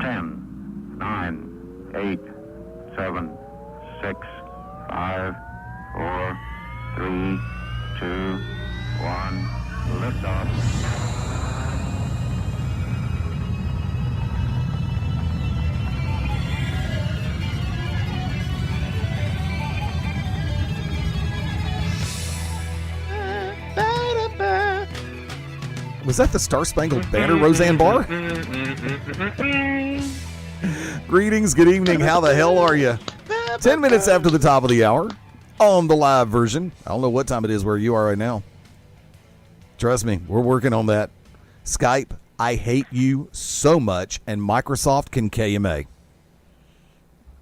10, 9, 8, 7, 6, 5, 4, 3, 2, 1. Liftoff. Was that the Star Spangled Banner, Roseanne Barr? Greetings, good evening. How the hell are you? 10 minutes after the top of the hour on the live version. I don't know what time it is where you are right now. Trust me, we're working on that. Skype, I hate you so much, and Microsoft can KMA.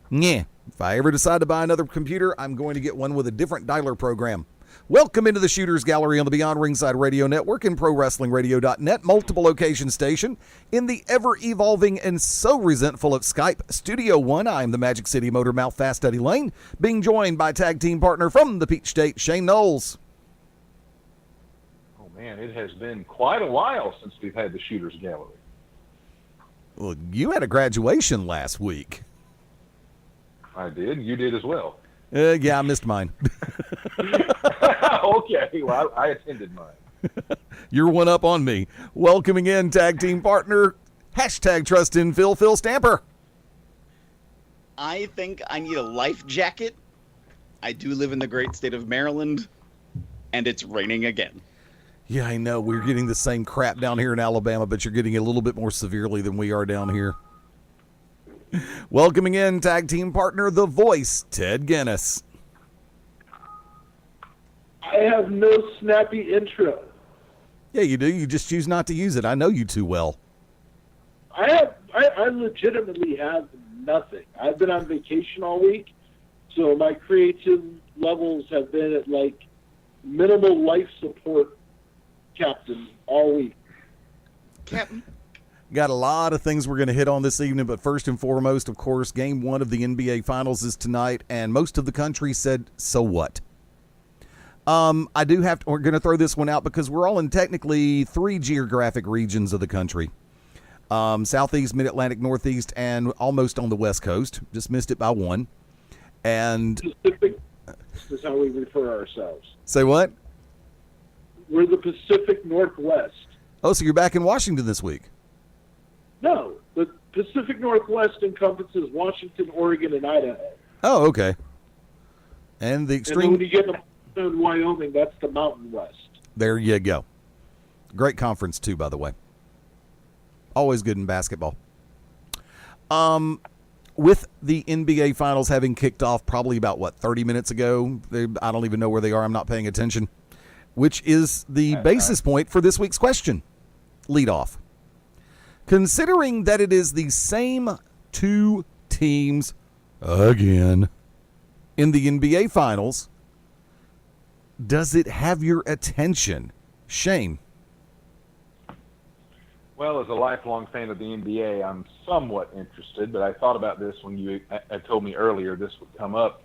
Yeah, if I ever decide to buy another computer, I'm going to get one with a different dialer program. Welcome into the Shooters Gallery on the Beyond Ringside Radio Network and ProWrestlingRadio.net, multiple location station in the ever-evolving and so resentful of Skype Studio One. I am the Magic City Motor Mouth Fast Eddie Lane, being joined by tag team partner from the Peach State, Shane Knowles. Oh man, it has been quite a while since we've had the Shooters Gallery. Well, you had a graduation last week. I did. You did as well. Yeah, I missed mine. Okay, well, I attended mine. You're one up on me. Welcoming in tag team partner, hashtag Trust in Phil Stamper. I think I need a life jacket. I do live in the great state of Maryland, and it's raining again. Yeah, I know. We're getting the same crap down here in Alabama, but you're getting it a little bit more severely than we are down here. Welcoming in tag team partner, The Voice, Ted Guinness. I have no snappy intro. Yeah, you do. You just choose not to use it. I know you too well. I legitimately have nothing. I've been on vacation all week, so my creative levels have been at like minimal life support captain all week. Captain? Got a lot of things we're going to hit on this evening, but first and foremost, of course, Game 1 of the NBA Finals is tonight, and most of the country said, so what? We're going to throw this one out because we're all in technically 3 geographic regions of the country. Southeast, Mid-Atlantic, Northeast, and almost on the West Coast. Just missed it by 1. And Pacific is how we refer ourselves. Say what? We're the Pacific Northwest. Oh, so you're back in Washington this week? No, the Pacific Northwest encompasses Washington, Oregon, and Idaho. Oh, okay. And the And then extreme... when you get to Wyoming, that's the Mountain West. There you go. Great conference, too, by the way. Always good in basketball. With the NBA Finals having kicked off probably about, 30 minutes ago? I don't even know where they are. I'm not paying attention. Which is the basis point for this week's question. Lead off. Considering that it is the same 2 teams again in the NBA Finals, does it have your attention? Shane? Well, as a lifelong fan of the NBA, I'm somewhat interested, but I thought about this when you told me earlier this would come up.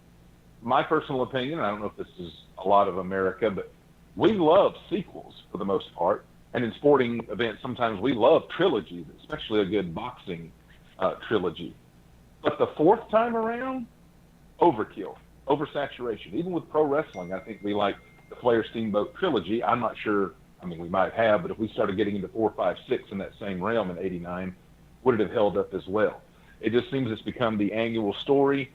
My personal opinion, I don't know if this is a lot of America, but we love sequels for the most part. And in sporting events, sometimes we love trilogies, especially a good boxing trilogy. But the 4th time around, overkill, oversaturation. Even with pro wrestling, I think we like the Flair Steamboat trilogy. I'm not sure, we might have, but if we started getting into 4, 5, 6 in that same realm in '89, would it have held up as well? It just seems it's become the annual story.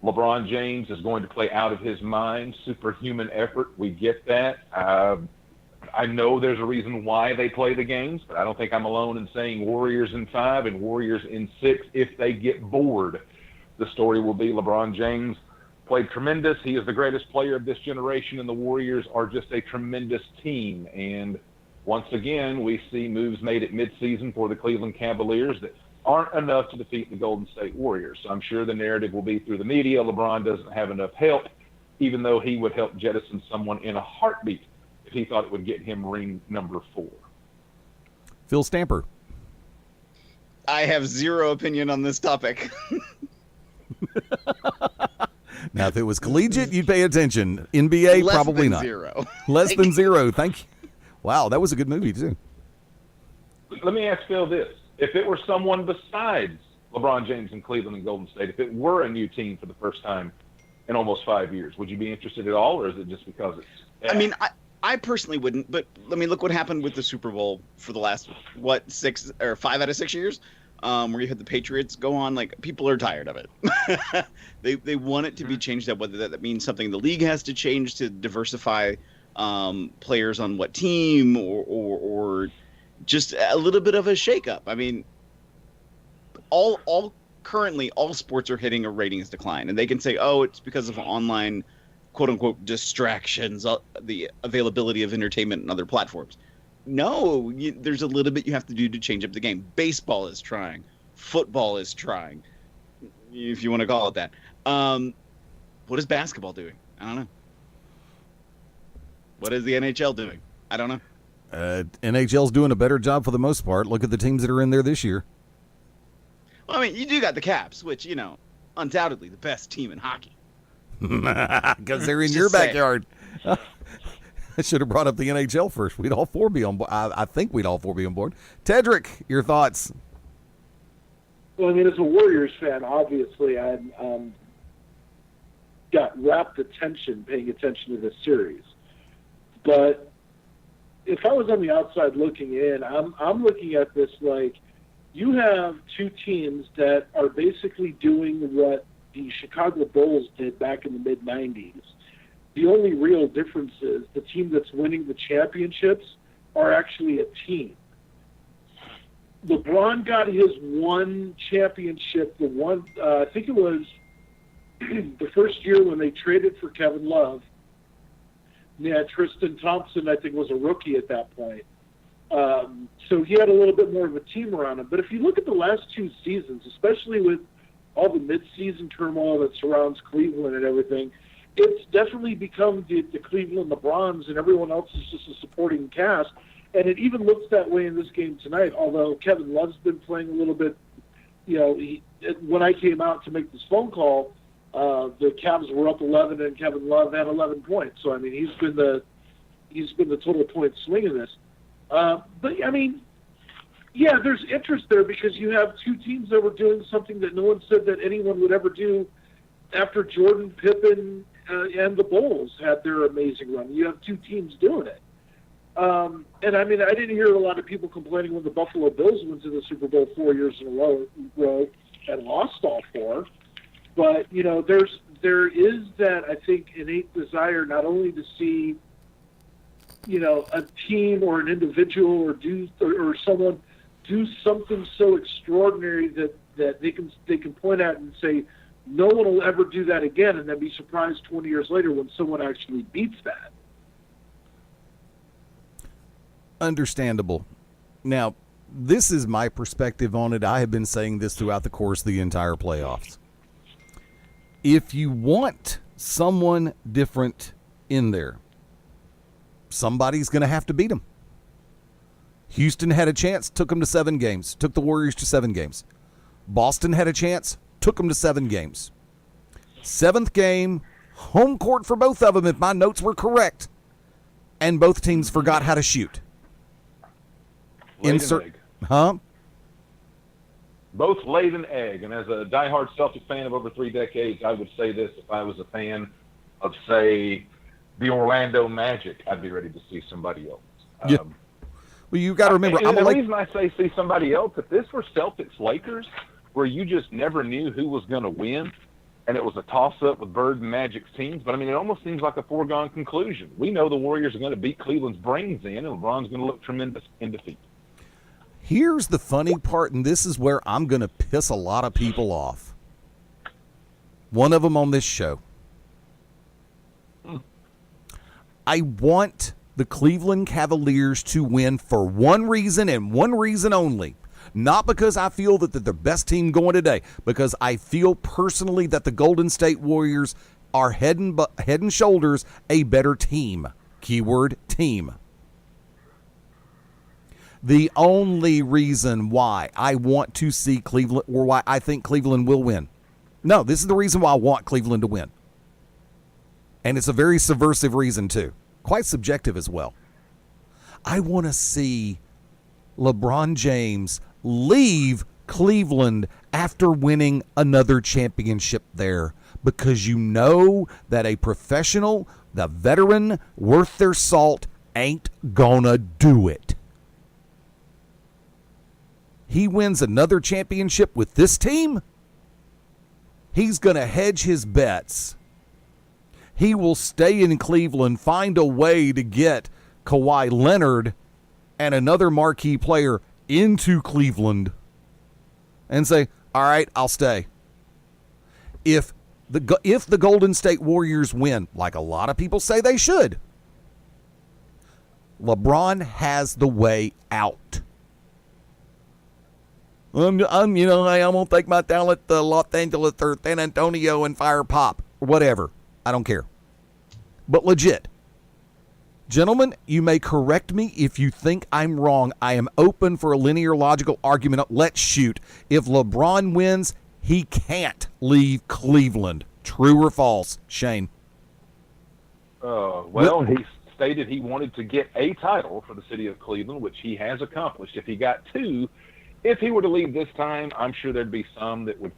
LeBron James is going to play out of his mind, superhuman effort. We get that. I know there's a reason why they play the games, but I don't think I'm alone in saying Warriors in 5 and Warriors in 6. If they get bored, the story will be LeBron James played tremendous. He is the greatest player of this generation, and the Warriors are just a tremendous team. And once again, we see moves made at midseason for the Cleveland Cavaliers that aren't enough to defeat the Golden State Warriors. So I'm sure the narrative will be through the media. LeBron doesn't have enough help, even though he would help jettison someone in a heartbeat if he thought it would get him ring number 4. Phil Stamper. I have zero opinion on this topic. Now, if it was collegiate, you'd pay attention. NBA, Less probably than not. 0. Less than 0. Thank you. Wow, that was a good movie, too. Let me ask Phil this. if it were someone besides LeBron James in Cleveland and Golden State, if it were a new team for the first time in almost 5 years, would you be interested at all, or is it just because it's? I mean, I personally wouldn't, but I mean, look what happened with the Super Bowl for the last 5 out of 6 years, where you had the Patriots go on. Like, people are tired of it. they want it to be changed up. Whether that means something the league has to change to diversify players on what team, or just a little bit of a shakeup. I mean, currently all sports are hitting a ratings decline, and they can say, oh, it's because of online quote unquote distractions, the availability of entertainment and other platforms. No, there's a little bit you have to do to change up the game. Baseball is trying, football is trying, if you want to call it that. What is basketball doing? I don't know. What is the NHL doing? I don't know. NHL's doing a better job for the most part. Look at the teams that are in there this year. Well, I mean, you do got the Caps, which, undoubtedly the best team in hockey. Because they're in your backyard. I should have brought up the NHL first. We'd all four be on board. I think we'd all four be on board. Tedrick, your thoughts? Well, I mean, as a Warriors fan, obviously, I got rapt attention paying attention to this series. But if I was on the outside looking in, I'm looking at this like you have two teams that are basically doing what the Chicago Bulls did back in the mid-'90s. The only real difference is the team that's winning the championships are actually a team. LeBron got his one championship, I think it was the first year when they traded for Kevin Love. Yeah, Tristan Thompson, I think, was a rookie at that point. So he had a little bit more of a team around him. But if you look at the last two seasons, especially with all the mid-season turmoil that surrounds Cleveland and everything, it's definitely become the Cleveland LeBrons, and everyone else is just a supporting cast. And it even looks that way in this game tonight, although Kevin Love's been playing a little bit. When I came out to make this phone call, the Cavs were up 11, and Kevin Love had 11 points. So I mean, he's been the total point swing in this. But I mean, yeah, there's interest there because you have two teams that were doing something that no one said that anyone would ever do after Jordan, Pippen, and the Bulls had their amazing run. You have two teams doing it. And I mean, I didn't hear a lot of people complaining when the Buffalo Bills went to the Super Bowl 4 years in a row and lost all four. But there is that, I think, innate desire not only to see a team or an individual or someone do something so extraordinary that they can point at and say no one will ever do that again, and then be surprised 20 years later when someone actually beats that. Understandable. Now, this is my perspective on it. I have been saying this throughout the course of the entire playoffs. If you want someone different in there, somebody's going to have to beat them. Houston had a chance, took them to 7 games, took the Warriors to 7 games. Boston had a chance, took them to 7 games. 7th game, home court for both of them, if my notes were correct. And both teams forgot how to shoot. Both laid an egg, and as a diehard Celtic fan of over 3 decades, I would say this: if I was a fan of, say, the Orlando Magic, I'd be ready to see somebody else. Yeah. Well, you got to remember, the reason I say see somebody else, if this were Celtics Lakers, where you just never knew who was going to win, and it was a toss-up with Bird and Magic's teams, but I mean, it almost seems like a foregone conclusion. We know the Warriors are going to beat Cleveland's brains in, and LeBron's going to look tremendous in defeat. Here's the funny part, and this is where I'm going to piss a lot of people off. One of them on this show. I want the Cleveland Cavaliers to win for one reason and one reason only. Not because I feel that they're the best team going today, because I feel personally that the Golden State Warriors are head and shoulders a better team. Keyword team. The only reason why I want to see Cleveland, or why I think Cleveland will win. No, this is the reason why I want Cleveland to win. And it's a very subversive reason, too. Quite subjective as well. I want to see LeBron James leave Cleveland after winning another championship there, because you know that a professional, the veteran, worth their salt, ain't gonna do it. He wins another championship with this team, he's gonna hedge his bets. He will stay in Cleveland, find a way to get Kawhi Leonard and another marquee player into Cleveland and say, all right, I'll stay. If the Golden State Warriors win, like a lot of people say they should, LeBron has the way out. I'm gonna take my talent to Los Angeles or San Antonio and fire Pop or whatever. I don't care. But legit, gentlemen, you may correct me if you think I'm wrong. I am open for a linear logical argument. Let's shoot. If LeBron wins, he can't leave Cleveland. True or false, Shane? Well, he stated he wanted to get a title for the city of Cleveland, which he has accomplished. If he got two, if he were to leave this time, I'm sure there'd be some that would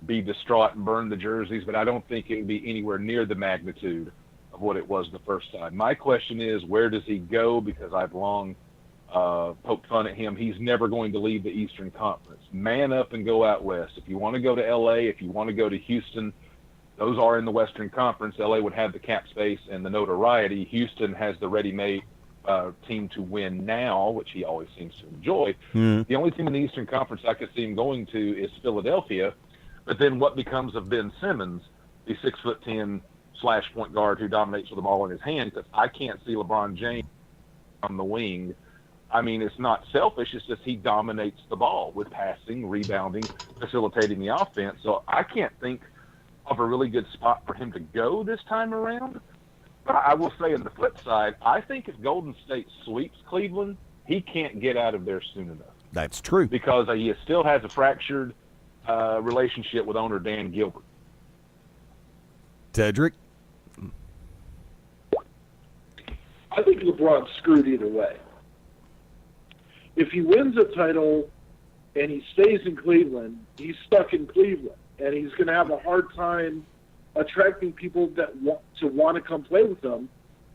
be distraught and burn the jerseys, but I don't think it would be anywhere near the magnitude of what it was the first time. My question is, where does he go? Because I've long poked fun at him. He's never going to leave the Eastern Conference. Man up and go out west. If you want to go to L.A., if you want to go to Houston, those are in the Western Conference. L.A. would have the cap space and the notoriety. Houston has the ready-made team to win now, which he always seems to enjoy. The only team in the Eastern Conference I could see him going to is Philadelphia. But then what becomes of Ben Simmons, the 6'10" point guard who dominates with the ball in his hand? Because I can't see LeBron James on the wing. I mean, it's not selfish. It's just he dominates the ball with passing, rebounding, facilitating the offense. So I can't think of a really good spot for him to go this time around. But I will say on the flip side, I think if Golden State sweeps Cleveland, he can't get out of there soon enough. That's true. Because he still has a fractured relationship with owner Dan Gilbert. Tedrick? I think LeBron's screwed either way. If he wins a title and he stays in Cleveland, he's stuck in Cleveland, and he's going to have a hard time attracting people that want to come play with him.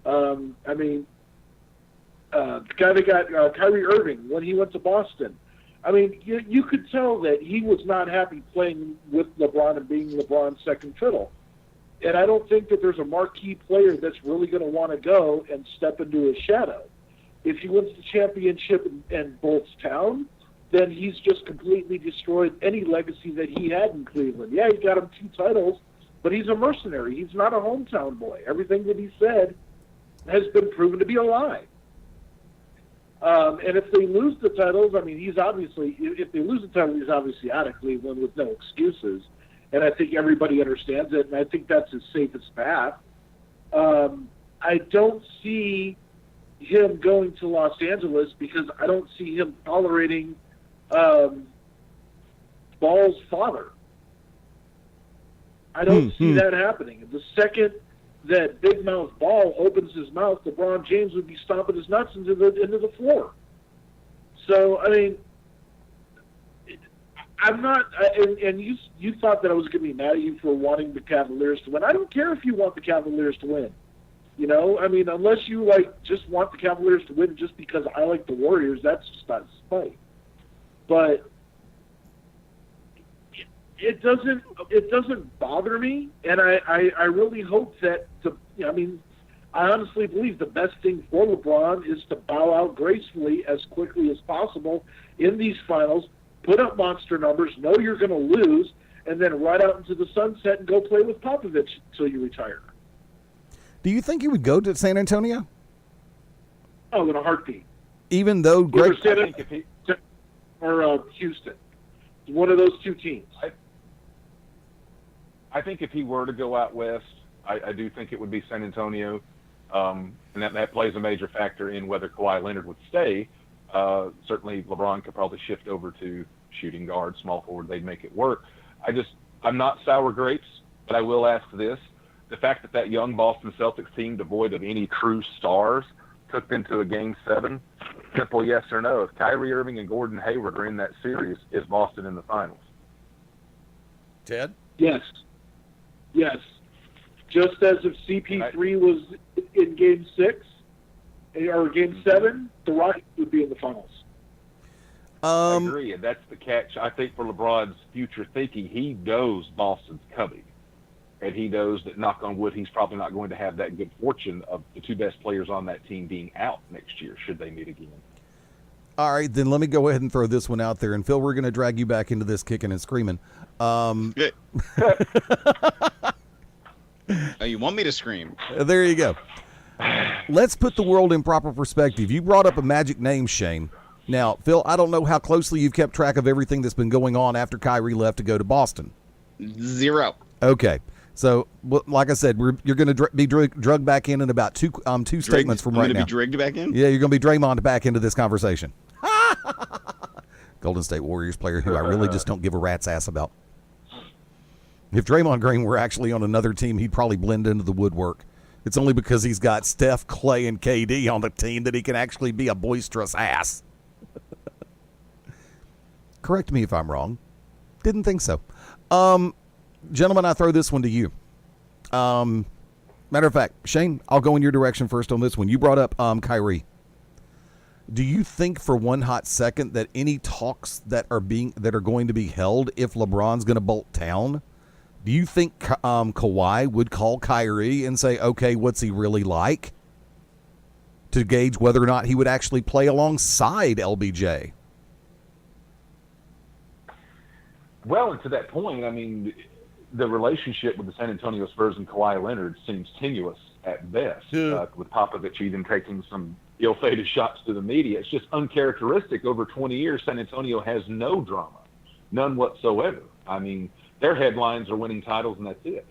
The guy that got Kyrie Irving when he went to Boston, I mean, you could tell that he was not happy playing with LeBron and being LeBron's second fiddle. And I don't think that there's a marquee player that's really going to want to go and step into his shadow. If he wins the championship and bolts town, then he's just completely destroyed any legacy that he had in Cleveland. Yeah, he got him 2 titles, but he's a mercenary. He's not a hometown boy. Everything that he said has been proven to be a lie. And if they lose the titles, I mean, if they lose the title, he's obviously out of Cleveland with no excuses. And I think everybody understands it, and I think that's his safest path. I don't see him going to Los Angeles because I don't see him tolerating Ball's father. I don't see that happening. The second that Big Mouth Ball opens his mouth, LeBron James would be stomping his nuts into the floor. So, I mean, I'm not, and you thought that I was going to be mad at you for wanting the Cavaliers to win. I don't care if you want the Cavaliers to win. You know, I mean, unless you just want the Cavaliers to win just because I like the Warriors, that's just not spite. But it doesn't bother me, and I really hope that I honestly believe the best thing for LeBron is to bow out gracefully as quickly as possible in these finals. Put up monster numbers, know you're going to lose, and then ride out into the sunset and go play with Popovich until you retire. Do you think he would go to San Antonio? Oh, in a heartbeat. Even though Greg... Or Houston. One of those two teams. I think if he were to go out west, I do think it would be San Antonio, and that plays a major factor in whether Kawhi Leonard would stay. Certainly LeBron could probably shift over to shooting guard, small forward. They'd make it work. I'm not sour grapes, but I will ask this. The fact that young Boston Celtics team, devoid of any true stars, took them to a Game 7? Simple yes or no. If Kyrie Irving and Gordon Hayward are in that series, is Boston in the finals? Ted? Yes. Yes. Just as if CP3 was in Game 6 or Game 7, the Rockets would be in the finals. I agree, and that's the catch. I think for LeBron's future thinking, he knows Boston's coming. And he knows that, knock on wood, he's probably not going to have that good fortune of the two best players on that team being out next year, should they meet again. All right, then let me go ahead and throw this one out there. And, Phil, we're going to drag you back into this kicking and screaming. Oh, you want me to scream? There you go. Let's put the world in proper perspective. You brought up a magic name, Shane. Now, Phil, I don't know how closely you've kept track of everything that's been going on after Kyrie left to go to Boston. 0. Okay. So, like I said, you're going to be drugged back in about two statements from right now. You're going to be dragged back in? Yeah, you're going to be Draymond back into this conversation. Golden State Warriors player who I really just don't give a rat's ass about. If Draymond Green were actually on another team, he'd probably blend into the woodwork. It's only because he's got Steph, Clay, and KD on the team that he can actually be a boisterous ass. Correct me if I'm wrong. Didn't think so. Gentlemen, I throw this one to you. Matter of fact, Shane, I'll go in your direction first on this one. You brought up Kyrie. Do you think for one hot second that any talks that are going to be held if LeBron's going to bolt town, do you think Kawhi would call Kyrie and say, okay, what's he really like? To gauge whether or not he would actually play alongside LBJ. Well, and to that point, I mean, the relationship with the San Antonio Spurs and Kawhi Leonard seems tenuous at best, with Popovich even taking some ill-fated shots to the media. It's just uncharacteristic. Over 20 years, San Antonio has no drama, none whatsoever. I mean, their headlines are winning titles, and that's it.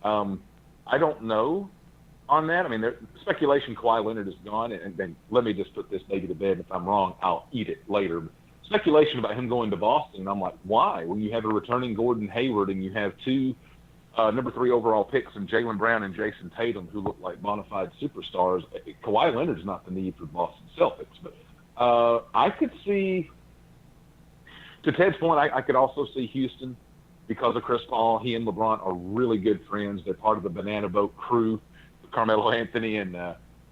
I don't know on that. I mean, speculation Kawhi Leonard is gone, and then let me just put this baby to bed. If I'm wrong, I'll eat it later. But speculation about him going to Boston, and I'm like, why? When you have a returning Gordon Hayward and you have two number 3 overall picks in Jaylen Brown and Jason Tatum, who look like bona fide superstars, Kawhi Leonard's not the need for Boston Celtics. But I could see, to Ted's point, I could also see Houston because of Chris Paul. He and LeBron are really good friends. They're part of the Banana Boat crew, Carmelo Anthony and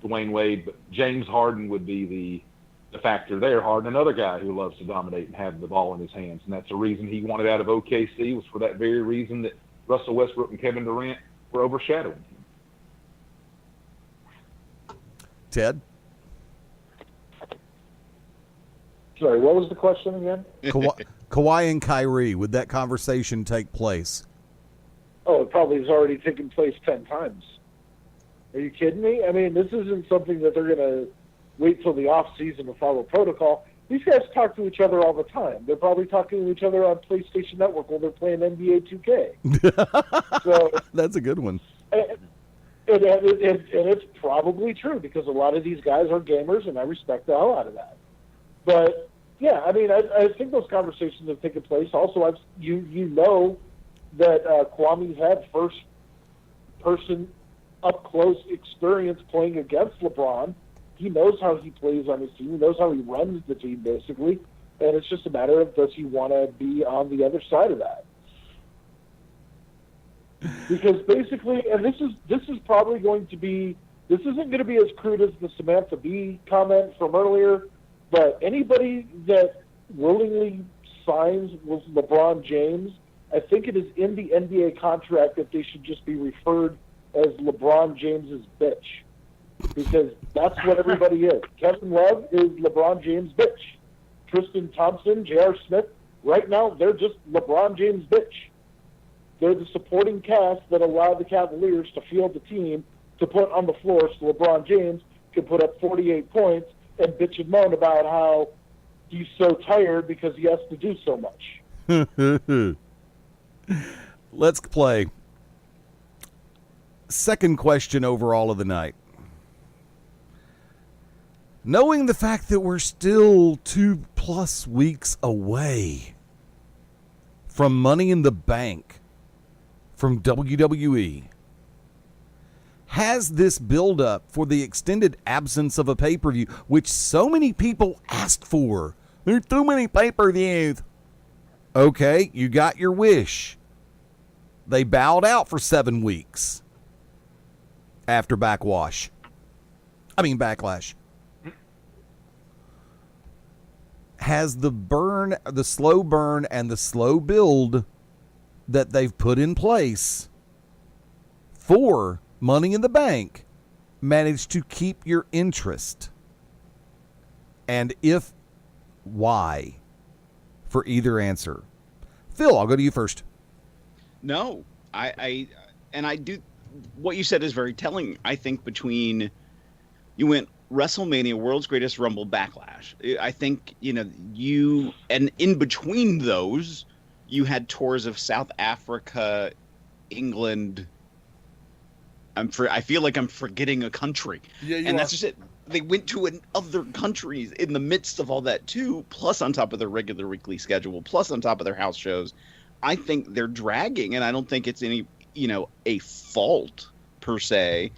Dwayne Wade. But James Harden would be the factor there. Harden, another guy who loves to dominate and have the ball in his hands. And that's the reason he wanted out of OKC, was for that very reason that Russell Westbrook and Kevin Durant were overshadowing him. Ted? Sorry, what was the question again? Kawhi and Kyrie, would that conversation take place? Oh, it probably has already taken place 10 times. Are you kidding me? I mean, this isn't something that they're going to wait till the off season to follow protocol. These guys talk to each other all the time. They're probably talking to each other on PlayStation Network while they're playing NBA 2K. So that's a good one. And it's probably true because a lot of these guys are gamers, and I respect the hell out of that. But yeah, I mean, I think those conversations have taken place. Also, you know that Kwame's had first person up close experience playing against LeBron. He knows how he plays on his team. He knows how he runs the team, basically. And it's just a matter of, does he want to be on the other side of that? Because basically, and this is probably going to be, this isn't going to be as crude as the Samantha Bee comment from earlier, but anybody that willingly signs with LeBron James, I think it is in the NBA contract that they should just be referred as LeBron James's bitch. Because that's what everybody is. Kevin Love is LeBron James' bitch. Tristan Thompson, J.R. Smith, right now, they're just LeBron James' bitch. They're the supporting cast that allowed the Cavaliers to field the team to put on the floor so LeBron James could put up 48 points and bitch and moan about how he's so tired because he has to do so much. Let's play. Second question overall of the night. Knowing the fact that we're still 2+ weeks away from Money in the Bank from WWE, has this buildup for the extended absence of a pay-per-view, which so many people asked for. There's too many pay-per-views. Okay, you got your wish. They bowed out for 7 weeks after Backlash. Has the slow burn and the slow build that they've put in place for Money in the Bank managed to keep your interest? And if, why? For either answer. Phil, I'll go to you first. No, I do. What you said is very telling. I think between you went WrestleMania, World's Greatest Rumble, Backlash. I think and in between those, you had tours of South Africa, England. I feel like I'm forgetting a country. Yeah, that's just it. They went to other countries in the midst of all that too, plus on top of their regular weekly schedule, plus on top of their house shows. I think they're dragging, and I don't think it's any, a fault per se,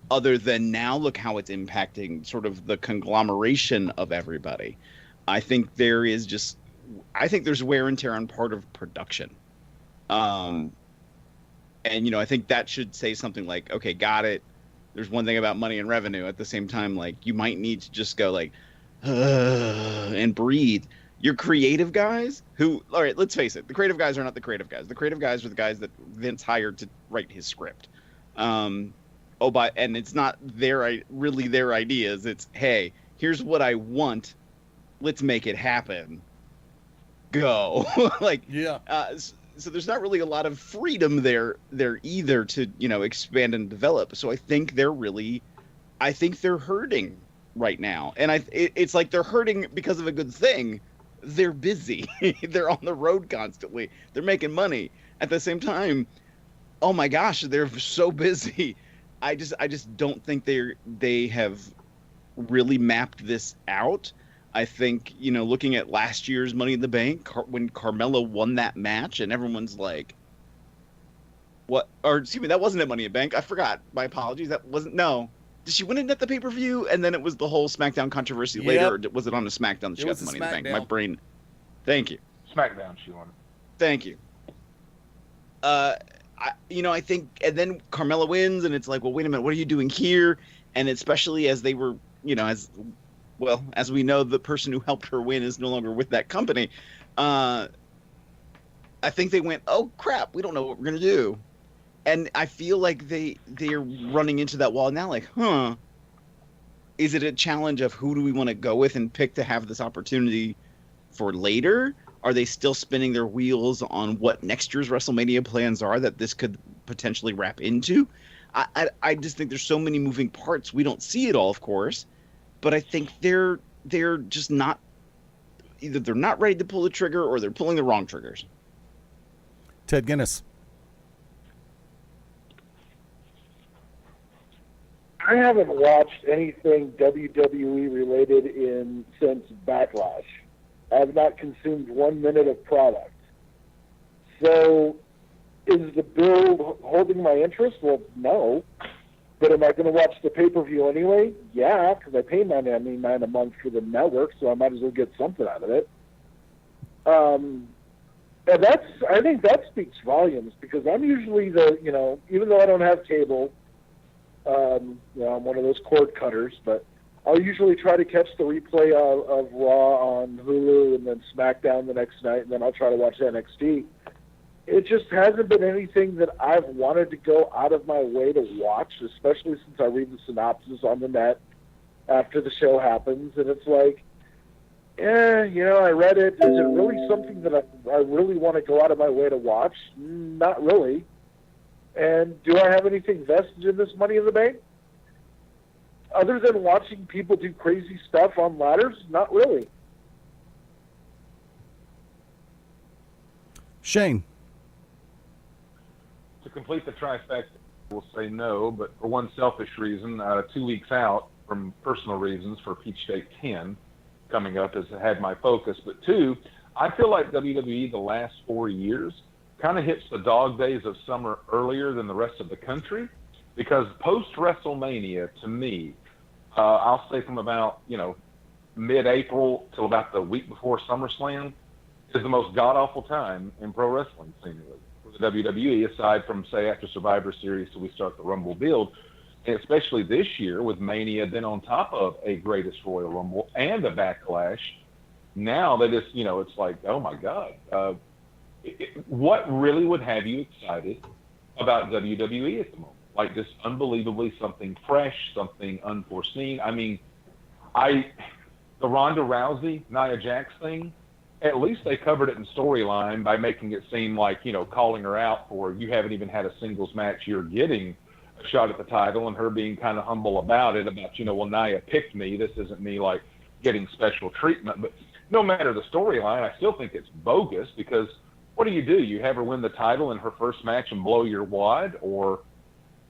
other than now look how it's impacting sort of the conglomeration of everybody. I think there's wear and tear on part of production. And, I think that should say something like, okay, got it. There's one thing about money and revenue. At the same time, like, you might need to just go like, and breathe. Your creative guys all right, let's face it. The creative guys are not the creative guys. The creative guys are the guys that Vince hired to write his script. And it's not really their ideas. It's, hey, here's what I want. Let's make it happen. Go. So there's not really a lot of freedom there either to, expand and develop. So I think they're hurting right now. And it's like they're hurting because of a good thing. They're busy. They're on the road constantly. They're making money. At the same time, oh my gosh, they're so busy. I just don't think they have really mapped this out. I think, looking at last year's Money in the Bank, when Carmella won that match, and everyone's like, what? Or excuse me, that wasn't at Money in the Bank. I forgot. My apologies. That wasn't. No. Did she win it at the pay-per-view? And then it was the whole SmackDown controversy later. Or was it on the SmackDown that she got the Money in the Bank? My brain. Thank you. SmackDown she won. Thank you. I think, and then Carmella wins, and it's like, well, wait a minute, what are you doing here? And especially as they were, as we know, the person who helped her win is no longer with that company. I think they went, oh crap, we don't know what we're gonna do, and I feel like they're running into that wall now. Like, is it a challenge of who do we want to go with and pick to have this opportunity for later? Are they still spinning their wheels on what next year's WrestleMania plans are that this could potentially wrap into? I just think there's so many moving parts. We don't see it all, of course, but I think they're just not, either they're not ready to pull the trigger or they're pulling the wrong triggers. Ted Guinness. I haven't watched anything WWE related since Backlash. I have not consumed 1 minute of product. So, is the build holding my interest? Well, no. But am I going to watch the pay-per-view anyway? Yeah, because I pay my $99 a month for the network, so I might as well get something out of it. And I think that speaks volumes, because I'm usually even though I don't have cable, I'm one of those cord cutters, but I'll usually try to catch the replay of Raw on Hulu and then SmackDown the next night, and then I'll try to watch NXT. It just hasn't been anything that I've wanted to go out of my way to watch, especially since I read the synopsis on the net after the show happens, and it's like, I read it. Is it really something that I really want to go out of my way to watch? Not really. And do I have anything vested in this Money in the Bank? Other than watching people do crazy stuff on ladders? Not really. Shane. To complete the trifecta, we'll say no, but for one selfish reason, 2 weeks out from personal reasons for Peach State 10 coming up has had my focus. But two, I feel like WWE the last 4 years kind of hits the dog days of summer earlier than the rest of the country. because post WrestleMania, to me, I'll say from about mid-April till about the week before SummerSlam is the most god awful time in pro wrestling, seemingly, for the WWE. Aside from say after Survivor Series till we start the Rumble build, and especially this year with Mania, then on top of a Greatest Royal Rumble and a Backlash. Now they just, it's like, oh my God. What really would have you excited about WWE at the moment? Like just unbelievably something fresh, something unforeseen. I mean, the Ronda Rousey, Nia Jax thing, at least they covered it in storyline by making it seem like, calling her out for you haven't even had a singles match, you're getting a shot at the title, and her being kind of humble about it, about, well, Nia picked me. This isn't me, like, getting special treatment. But no matter the storyline, I still think it's bogus because what do? You have her win the title in her first match and blow your wad? Or,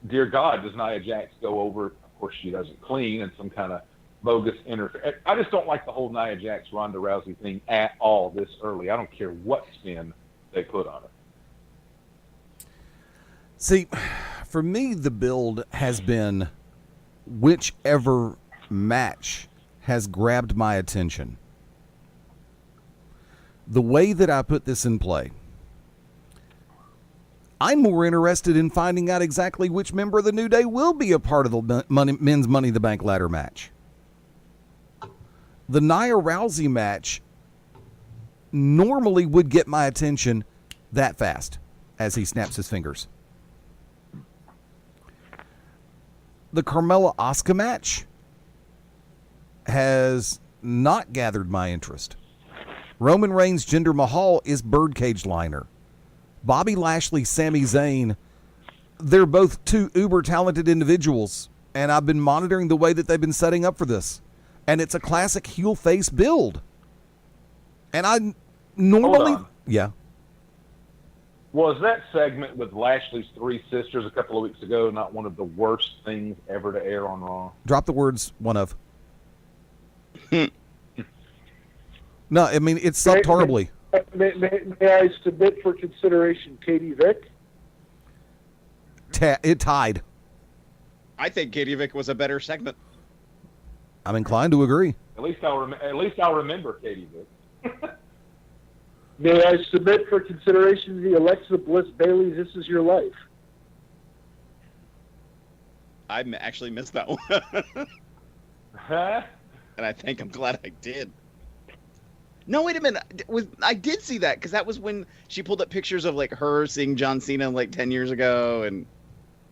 dear God, does Nia Jax go over? Of course, she doesn't clean and some kind of bogus interference. I just don't like the whole Nia Jax, Ronda Rousey thing at all this early. I don't care what spin they put on it. See, for me, the build has been whichever match has grabbed my attention. The way that I put this in play, I'm more interested in finding out exactly which member of the New Day will be a part of the men's Money in the Bank ladder match. The Nia Rousey match normally would get my attention that fast as he snaps his fingers. The Carmella Asuka match has not gathered my interest. Roman Reigns, Jinder Mahal is birdcage liner. Bobby Lashley, Sami Zayn, they're both two uber talented individuals, and I've been monitoring the way that they've been setting up for this. And it's a classic heel face build. And I normally... Hold on. Yeah. Was that segment with Lashley's three sisters a couple of weeks ago not one of the worst things ever to air on Raw? Drop the words, one of. No, I mean, it sucked horribly. May I submit for consideration Katie Vick? It tied. I think Katie Vick was a better segment. I'm inclined to agree. At least I'll remember Katie Vick. May I submit for consideration the Alexa Bliss Bailey This Is Your Life? I actually missed that one. And I think I'm glad I did. No, wait a minute. I did see that because that was when she pulled up pictures of like her seeing John Cena like 10 years ago, and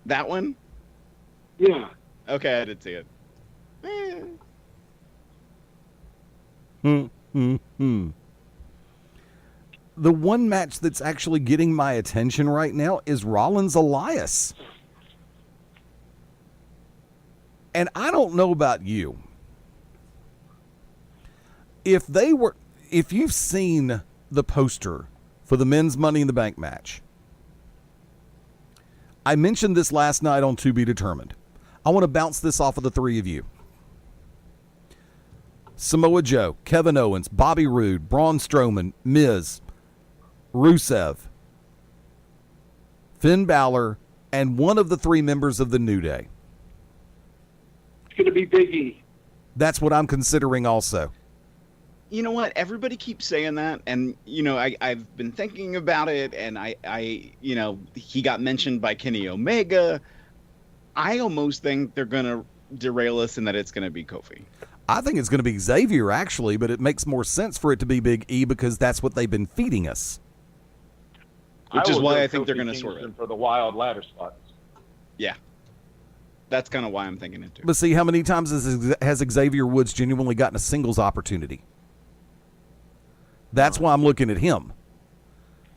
that one. Yeah. Okay, I did see it. The one match that's actually getting my attention right now is Rollins Elias. And I don't know about you. If you've seen the poster for the men's Money in the Bank match, I mentioned this last night on To Be Determined. I want to bounce this off of the three of you. Samoa Joe, Kevin Owens, Bobby Roode, Braun Strowman, Miz, Rusev, Finn Balor, and one of the three members of the New Day. It's going to be Big E. That's what I'm considering also. You know what? Everybody keeps saying that, and I've been thinking about it, and I he got mentioned by Kenny Omega. I almost think they're gonna derail us, and that it's gonna be Kofi. I think it's going to be Xavier actually, but it makes more sense for it to be Big E because that's what they've been feeding us. Which is why I think Kofi they're gonna Kingston swerve it. for the wild ladder spots. Yeah, that's kind of why I'm thinking it too. But see, how many times has Xavier Woods genuinely gotten a singles opportunity? That's why I'm looking at him.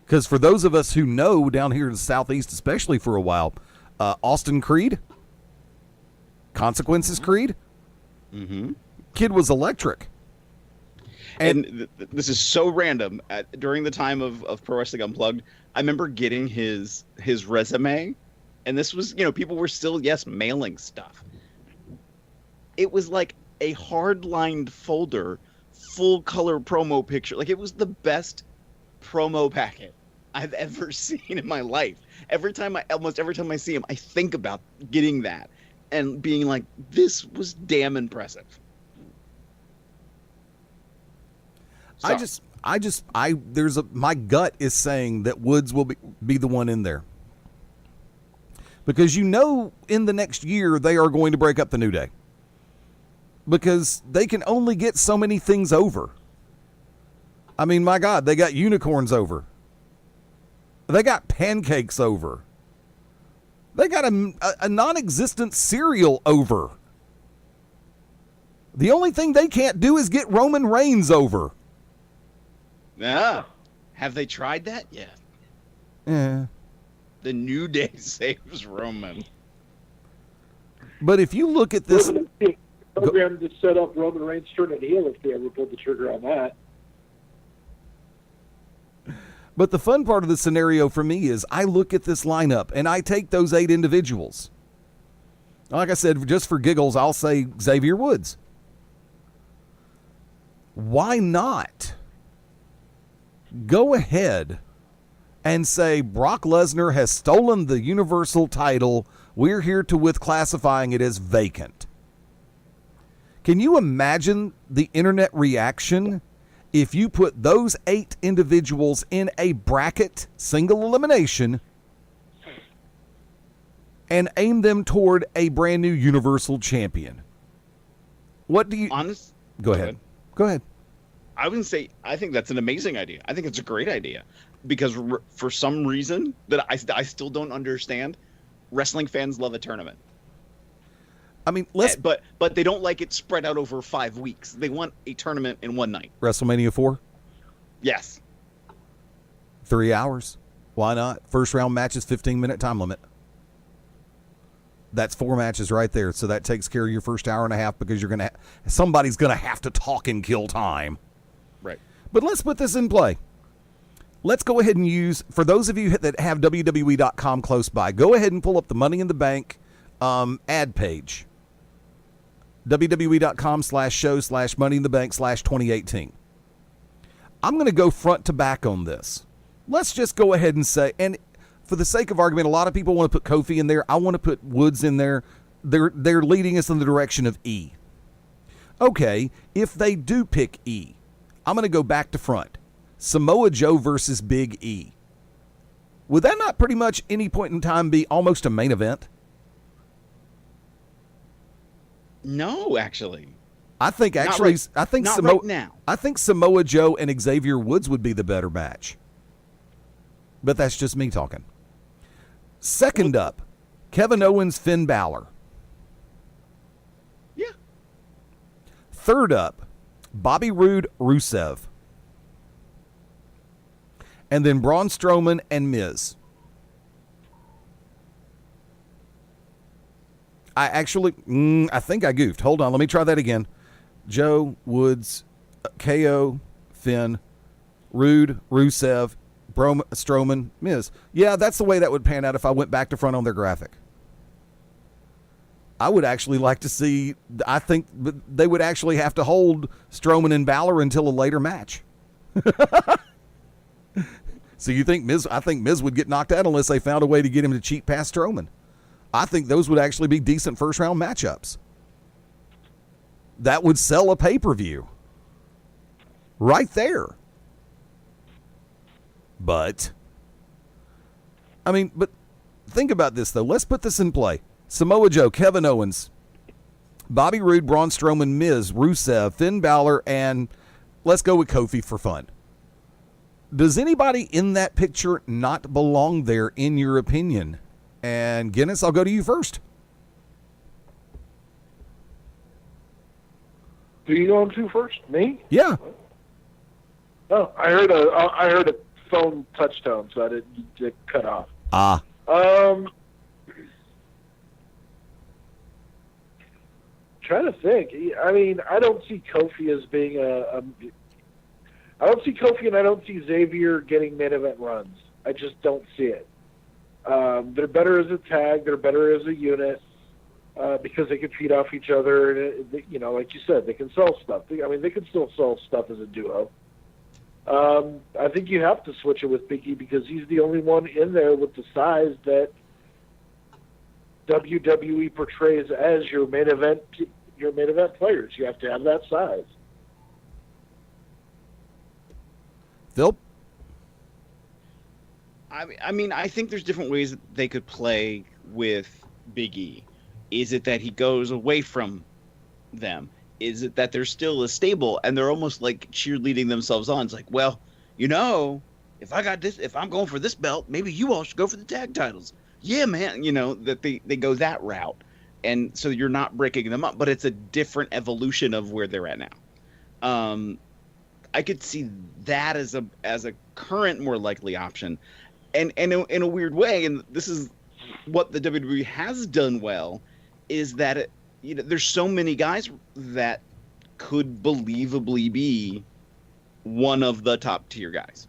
Because for those of us who know down here in the Southeast, especially for a while, Austin Creed, Consequences Creed, kid was electric. And this is so random. During the time of Pro Wrestling Unplugged, I remember getting his resume, and this was, people were still, mailing stuff. It was like a hard-lined folder, full-color promo picture. Like, it was the best promo packet I've ever seen in my life. Almost every time I see him, I think about getting that and being like, this was damn impressive. So, my gut is saying that Woods will be the one in there. Because in the next year, they are going to break up the New Day. Because they can only get so many things over. I mean, my God, they got unicorns over. They got pancakes over. They got a non-existent cereal over. The only thing they can't do is get Roman Reigns over. yeah. Have they tried that yet? Yeah. The New Day saves Roman. But if you look at this... program to set up Roman Reigns turning heel if they ever pulled the trigger on that. But the fun part of the scenario for me is I look at this lineup and I take those 8 individuals. Like I said, just for giggles, I'll say Xavier Woods. Why not go ahead and say Brock Lesnar has stolen the Universal title. We're here with classifying it as vacant. Can you imagine the internet reaction if you put those 8 individuals in a bracket, single elimination, and aim them toward a brand new Universal Champion? What do you... Go ahead. Go ahead. I wouldn't say, I think that's an amazing idea. I think it's a great idea. Because for some reason that I still don't understand, wrestling fans love a tournament. I mean, but they don't like it spread out over 5 weeks. They want a tournament in one night. WrestleMania 4? Yes. 3 hours. Why not? First round matches, 15-minute time limit. That's 4 matches right there. So that takes care of your first hour and a half because somebody's gonna have to talk and kill time. Right. But let's put this in play. Let's go ahead and use, for those of you that have WWE.com close by, go ahead and pull up the Money in the Bank ad page. WWE.com/show/Money-in-the-Bank/2018. I'm going to go front to back on this. Let's just go ahead and say, and for the sake of argument, a lot of people want to put Kofi in there. I want to put Woods in there. They're leading us in the direction of E. Okay, if they do pick E, I'm going to go back to front. Samoa Joe versus Big E. Would that not pretty much any point in time be almost a main event? No, actually. I think Not right now. I think Samoa Joe and Xavier Woods would be the better match. But that's just me talking. Second up, Kevin Owens, Finn Balor. Yeah. Third up, Bobby Roode, Rusev. And then Braun Strowman and Miz. I think I goofed. Hold on, let me try that again. Joe, Woods, KO, Finn, Roode, Rusev, Strowman, Miz. Yeah, that's the way that would pan out if I went back to front on their graphic. I would actually like to see, I think they would actually have to hold Strowman and Balor until a later match. So you think I think Miz would get knocked out unless they found a way to get him to cheat past Strowman. I think those would actually be decent first round matchups. That would sell a pay-per-view. Right there. But think about this though. Let's put this in play. Samoa Joe, Kevin Owens, Bobby Roode, Braun Strowman, Miz, Rusev, Finn Balor, and let's go with Kofi for fun. Does anybody in that picture not belong there, in your opinion? And Guinness, I'll go to you first. Do you go to first? Me? Yeah. Oh, I heard a phone touchtone, so I didn't get cut off. Trying to think. I mean, I don't see Kofi as being I don't see Kofi and I don't see Xavier getting main event runs. I just don't see it. They're better as a tag. They're better as a unit because they can feed off each other. And, like you said, they can sell stuff. They can still sell stuff as a duo. I think you have to switch it with Big E because he's the only one in there with the size that WWE portrays as your main event players. You have to have that size. Phil? I mean, I think there's different ways that they could play with Big E. Is it that he goes away from them? Is it that they're still a stable and they're almost like cheerleading themselves on? It's like, well, you know, if I'm going for this belt, maybe you all should go for the tag titles. Yeah, man. You know, that they go that route. And so you're not breaking them up, but it's a different evolution of where they're at now. I could see that as a current more likely option. And in a weird way, and this is what the WWE has done well, is that there's so many guys that could believably be one of the top tier guys.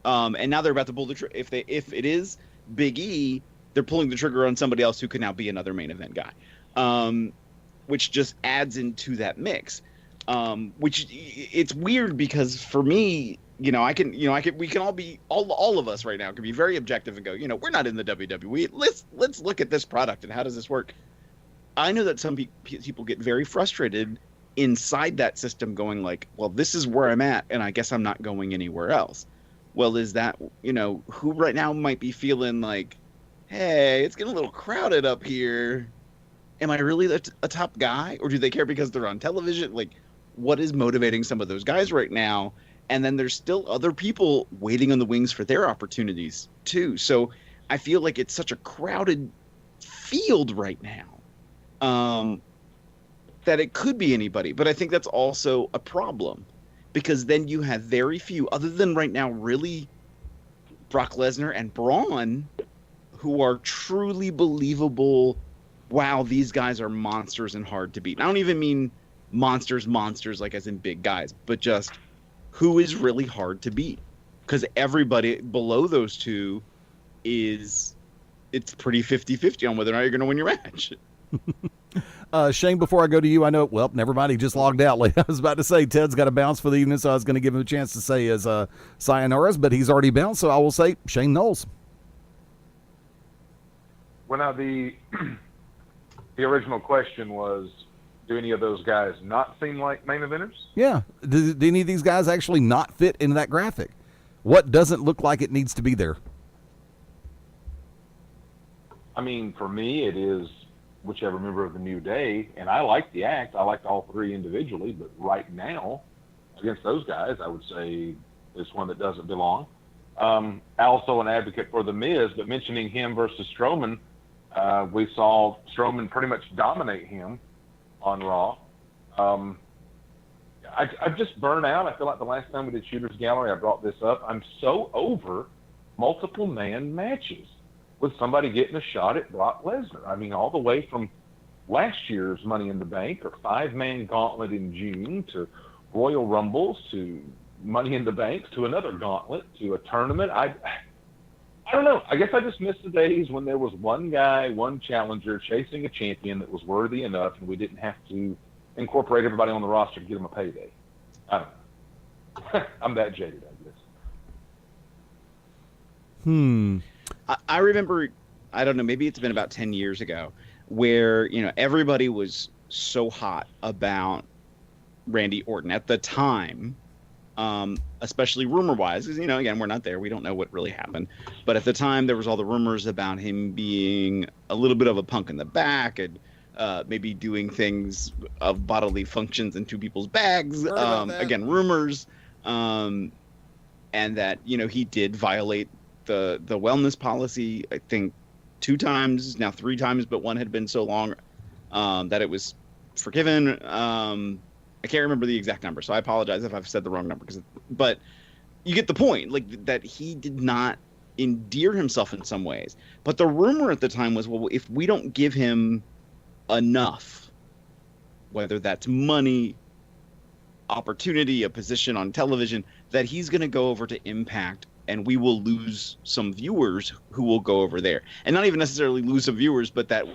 And now they're about to pull the trigger. If it is Big E, they're pulling the trigger on somebody else who could now be another main event guy, which just adds into that mix. Which it's weird because for me, we can all be all of us right now can be very objective and go, we're not in the WWE. Let's look at this product and how does this work. I know that some people get very frustrated inside that system, going like, well, this is where I'm at, and I guess I'm not going anywhere else. Well, is that who right now might be feeling like, hey, it's getting a little crowded up here. Am I really a top guy, or do they care because they're on television? Like, what is motivating some of those guys right now? And then there's still other people waiting on the wings for their opportunities too. So I feel like it's such a crowded field right now, that it could be anybody. But I think that's also a problem because then you have very few, other than right now, really Brock Lesnar and Braun, who are truly believable. Wow, these guys are monsters and hard to beat. I don't even mean monsters like as in big guys, but just who is really hard to beat, because everybody below those two it's pretty 50-50 on whether or not you're going to win your match. Shane, before I go to you, I know, well, never mind, he just logged out. I was about to say Ted's got to bounce for the evening, so I was going to give him a chance to say his sayonaras, but he's already bounced, so I will say Shane Knowles. Well, now the original question was, do any of those guys not seem like main eventers? Yeah. Do any of these guys actually not fit into that graphic? What doesn't look like it needs to be there? I mean, for me, it is whichever member of the New Day, and I like the act. I liked all three individually, but right now, against those guys, I would say it's one that doesn't belong. Also an advocate for The Miz, but mentioning him versus Strowman, we saw Strowman pretty much dominate him on Raw. I've just burned out. I feel like the last time we did Shooter's Gallery, I brought this up. I'm so over multiple man matches with somebody getting a shot at Brock Lesnar. I mean, all the way from last year's Money in the Bank or 5-man gauntlet in June to Royal Rumbles to Money in the Bank to another gauntlet to a tournament. I don't know. I guess I just miss the days when there was one guy, one challenger chasing a champion that was worthy enough, and we didn't have to incorporate everybody on the roster to get them a payday. I don't know. I'm that jaded, I guess. I remember, I don't know, maybe it's been about 10 years ago, where everybody was so hot about Randy Orton at the time. Especially rumor-wise, because, again, we're not there. We don't know what really happened. But at the time, there was all the rumors about him being a little bit of a punk in the back and maybe doing things of bodily functions into people's bags. Again, rumors. And that, he did violate the wellness policy, I think 2 times, now 3 times, but one had been so long that it was forgiven. I can't remember the exact number, so I apologize if I've said the wrong number. But you get the point, like that he did not endear himself in some ways. But the rumor at the time was, well, if we don't give him enough, whether that's money, opportunity, a position on television, that he's going to go over to Impact and we will lose some viewers who will go over there. And not even necessarily lose some viewers, but that,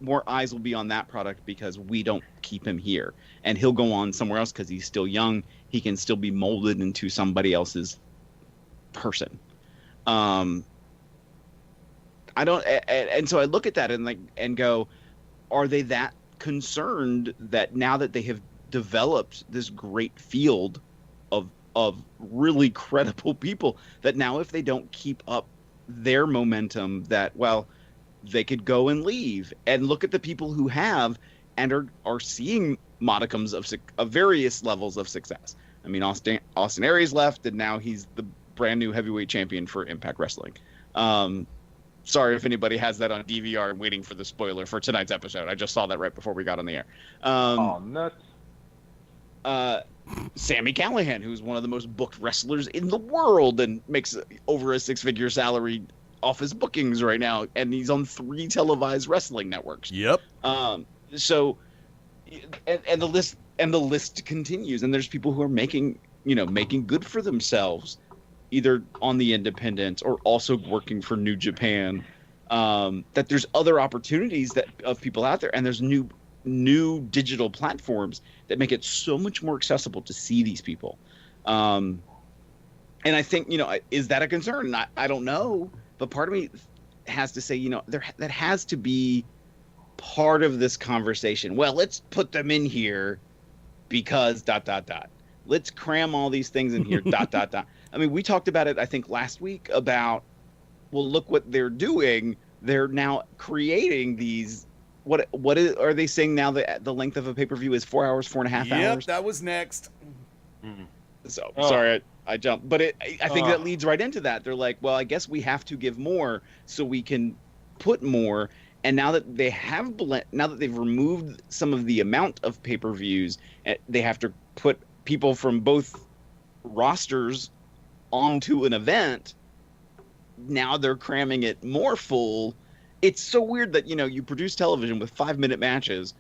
more eyes will be on that product because we don't keep him here, and he'll go on somewhere else because he's still young. He can still be molded into somebody else's person. I don't, and so I look at that and go, are they that concerned that now that they have developed this great field of really credible people, that now if they don't keep up their momentum, that, well, they could go and leave? And look at the people who have and are seeing modicums of various levels of success. I mean, Austin Aries left, and now he's the brand new heavyweight champion for Impact Wrestling. Sorry if anybody has that on DVR and waiting for the spoiler for tonight's episode. I just saw that right before we got on the air. Oh, nuts. Sami Callihan, who's one of the most booked wrestlers in the world and makes over a six-figure salary off his bookings right now, and he's on 3 televised wrestling networks. Yep. So, and the list continues, and there's people who are making good for themselves, either on the independents or also working for New Japan. That there's other opportunities of people out there, and there's new digital platforms that make it so much more accessible to see these people. And I think, is that a concern? I don't know, but part of me has to say, that has to be part of this conversation. Well, let's put them in here because ... Let's cram all these things in here ... I mean, we talked about it, I think, last week about, well, look what they're doing. They're now creating these. Are they saying now that the length of a pay-per-view is 4 hours, 4.5 hours? Yep, that was next. So sorry, I jumped, but I think that leads right into that. They're like, well, I guess we have to give more so we can put more. And now that they have now that they've removed some of the amount of pay-per-views, they have to put people from both rosters onto an event. Now they're cramming it more full. It's so weird that, you produce television with 5-minute matches,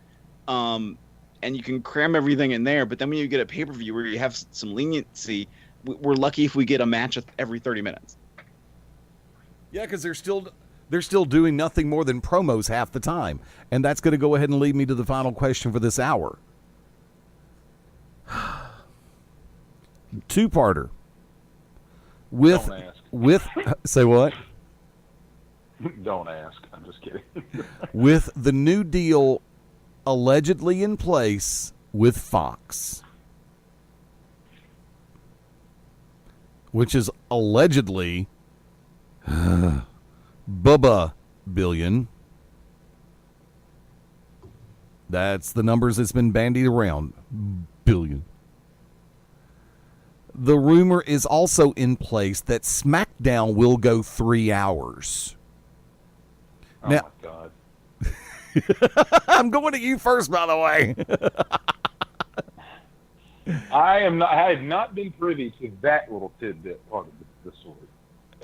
and you can cram everything in there. But then when you get a pay-per-view where you have some leniency, we're lucky if we get a match every 30 minutes. Yeah, because they're still doing nothing more than promos half the time. And that's going to go ahead and lead me to the final question for this hour. Two-parter. Don't ask. Say what? Don't ask. I'm just kidding. With the new deal allegedly in place with Fox, which is allegedly Bubba billion. That's the numbers that's been bandied around. Billion. The rumor is also in place that SmackDown will go 3 hours. Oh, Now, my God. I'm going to you first, by the way. I have not been privy to that little tidbit part of the story.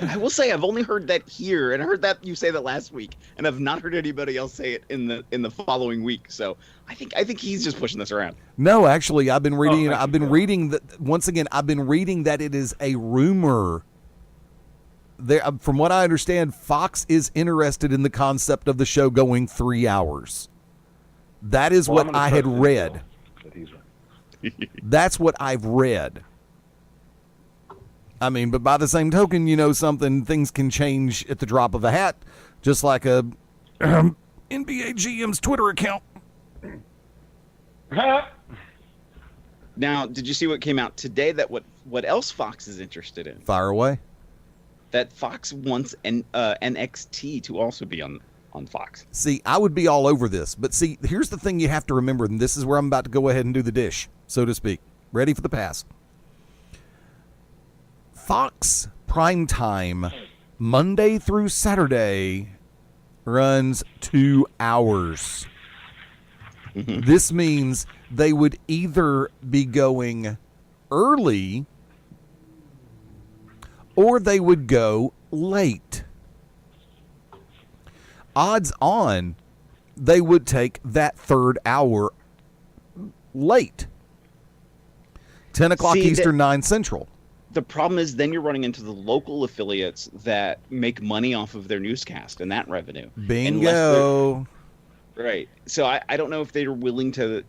I will say I've only heard that here, and I heard that you say that last week, and I've not heard anybody else say it in the following week. So I think he's just pushing this around. No, actually, I've been reading. thank I've been reading that once again. I've been reading that it is a rumor. There, from what I understand, Fox is interested in the concept of the show going 3 hours. That is Well, I'm what gonna I had trust read. him, that he's right. That's what I've read. I mean, but by the same token, things can change at the drop of a hat, just like a NBA GM's Twitter account. Now, did you see what came out today? That what else Fox is interested in? Fire away. That Fox wants NXT to also be on Fox. See, I would be all over this, but see, here's the thing you have to remember, and this is where I'm about to go ahead and do the dish, so to speak. Ready for the pass. Fox primetime, Monday through Saturday, runs 2 hours. Mm-hmm. This means they would either be going early or they would go late. Odds on they would take that third hour late. 10 o'clock Eastern, 9 Central. The problem is then you're running into the local affiliates that make money off of their newscast and that revenue. Bingo. Right. So I don't know if they're willing to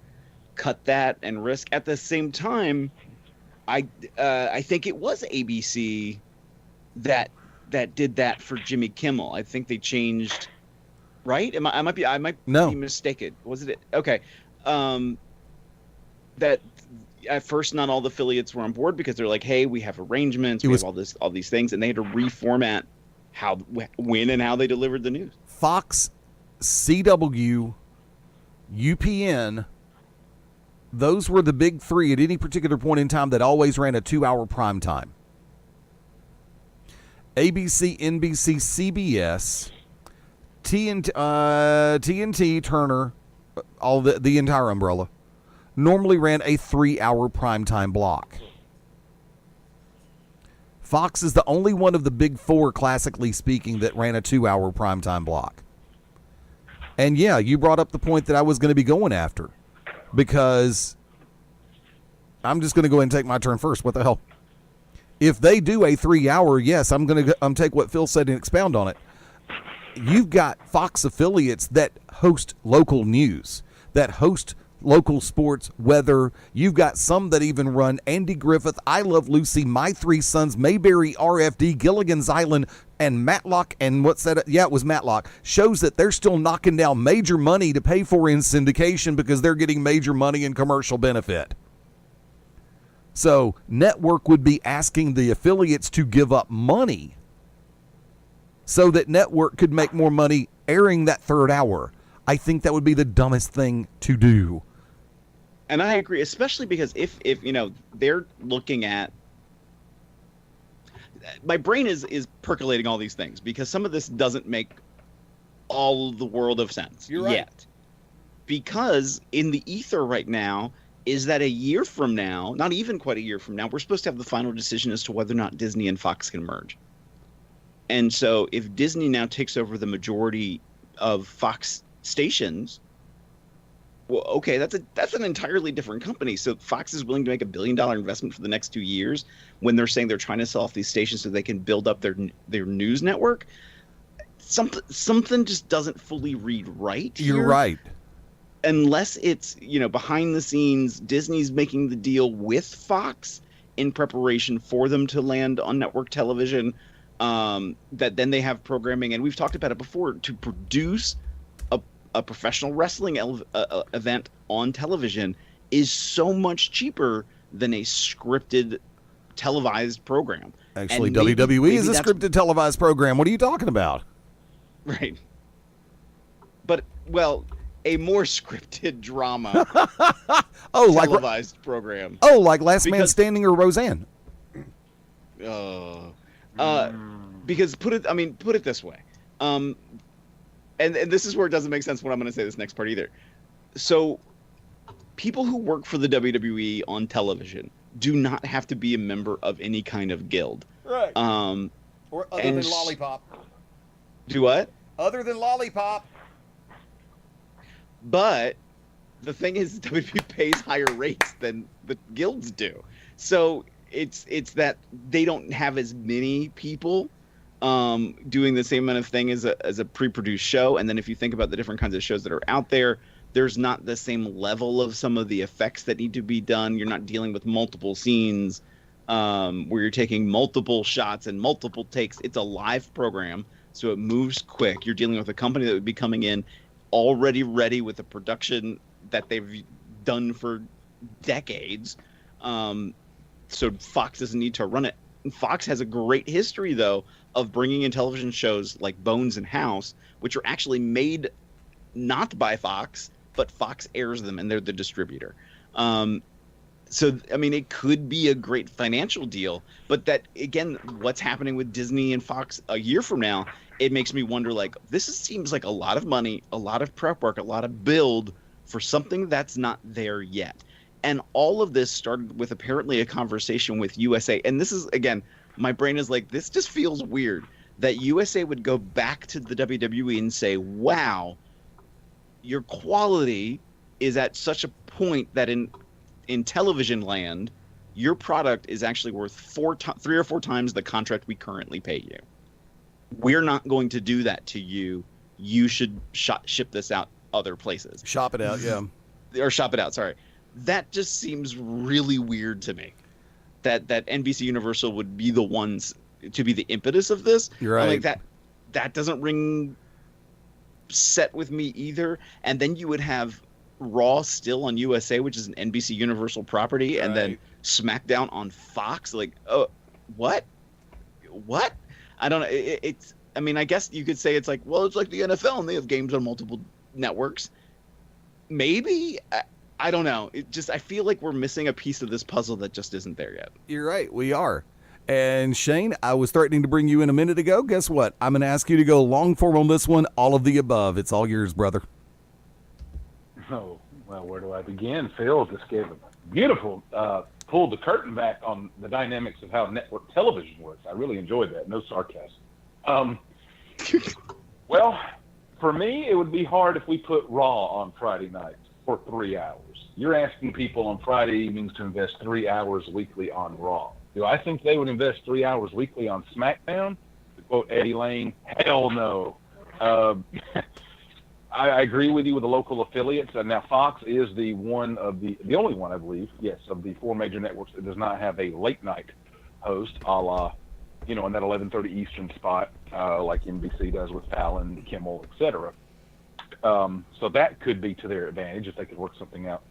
cut that and risk. At the same time, I think it was ABC that did that for Jimmy Kimmel. I think they changed, right? I might No. be mistaken. Was it? Okay. That at first not all the affiliates were on board because they're like, hey, we have arrangements, we have all these things, and they had to reformat when and how they delivered the news. Fox, CW, UPN, those were the big three at any particular point in time that always ran a 2-hour prime time. ABC, NBC, CBS, TNT, Turner, all the entire umbrella, normally ran a 3-hour primetime block. Fox is the only one of the big four, classically speaking, that ran a 2-hour primetime block. And yeah, you brought up the point that I was going to be going after, because I'm just going to go ahead and take my turn first. What the hell? If they do a 3-hour, yes, I'm going to take what Phil said and expound on it. You've got Fox affiliates that host local news, that host local sports, weather. You've got some that even run Andy Griffith, I Love Lucy, My Three Sons, Mayberry, RFD, Gilligan's Island, and Matlock. And what's that? Yeah, it was Matlock. Shows that they're still knocking down major money to pay for in syndication because they're getting major money in commercial benefit. So network would be asking the affiliates to give up money so that network could make more money airing that third hour. I think that would be the dumbest thing to do. And I agree, especially because if you know, they're looking at, my brain is percolating all these things because some of this doesn't make all the world of sense. You're right. Yet. Because in the ether right now is that a year from now, not even quite a year from now, we're supposed to have the final decision as to whether or not Disney and Fox can merge. And so if Disney now takes over the majority of Fox stations, well, okay, that's an entirely different company. So Fox is willing to make $1 billion investment for the next 2 years when they're saying they're trying to sell off these stations so they can build up their news network. Something just doesn't fully read right here. You're right. Unless it's, you know, behind the scenes, Disney's making the deal with Fox in preparation for them to land on network television, that then they have programming, and we've talked about it before, to produce a professional wrestling event on television is so much cheaper than a scripted televised program. Actually, And maybe WWE is a that's- scripted televised program. What are you talking about? Right. But, well, a more scripted drama Oh, like televised program. like Last Man Because- Standing or Roseanne. Because put it this way. And this is where it doesn't make sense when I'm going to say this next part either. So people who work for the WWE on television do not have to be a member of any kind of guild. Right. Or other and than Lollipop. Do what? Other than Lollipop. But the thing is, WWE pays higher rates than the guilds do. So it's that they don't have as many people doing the same amount of thing as a pre-produced show. And then if you think about the different kinds of shows that are out there, there's not the same level of some of the effects that need to be done. You're not dealing with multiple scenes where you're taking multiple shots and multiple takes. It's a live program, so it moves quick. You're dealing with a company that would be coming in already ready with a production that they've done for decades. So Fox doesn't need to run it. And Fox has a great history, though, of bringing in television shows like Bones and House, which are actually made not by Fox, but Fox airs them, and they're the distributor. So, I mean, it could be a great financial deal, but that, again, what's happening with Disney and Fox a year from now, it makes me wonder, like, seems like a lot of money, a lot of prep work, a lot of build for something that's not there yet. And all of this started with apparently a conversation with USA. And this is, again, my brain is like, this just feels weird that USA would go back to the WWE and say, wow, your quality is at such a point that in television land, your product is actually worth 3 or 4 times the contract we currently pay you. We're not going to do that to you. You should ship this out other places. Shop it out, yeah. Or shop it out, sorry. That just seems really weird to me. That NBC Universal would be the ones to be the impetus of this. You're I'm right. like that doesn't ring set with me either. And then you would have Raw still on USA, which is an NBC Universal property, and then Right. SmackDown on Fox. Like, oh, what? I don't know. It's. I mean, I guess you could say it's like, well, it's like the NFL, and they have games on multiple networks. Maybe. I don't know. I feel like we're missing a piece of this puzzle that just isn't there yet. You're right. We are. And Shane, I was threatening to bring you in a minute ago. Guess what? I'm going to ask you to go long form on this one. All of the above. It's all yours, brother. Oh, well, where do I begin? Phil just gave a beautiful, pulled the curtain back on the dynamics of how network television works. I really enjoyed that. No sarcasm. Well, for me, it would be hard if we put Raw on Friday nights for 3 hours. You're asking people on Friday evenings to invest 3 hours weekly on Raw. Do I think they would invest 3 hours weekly on SmackDown? To quote Eddie Lane, hell no. I agree with you with the local affiliates. Now, Fox is the only one, I believe, yes, of the four major networks that does not have a late night host, a la, in that 11:30 Eastern spot, like NBC does with Fallon, Kimmel, etc. So that could be to their advantage if they could work something out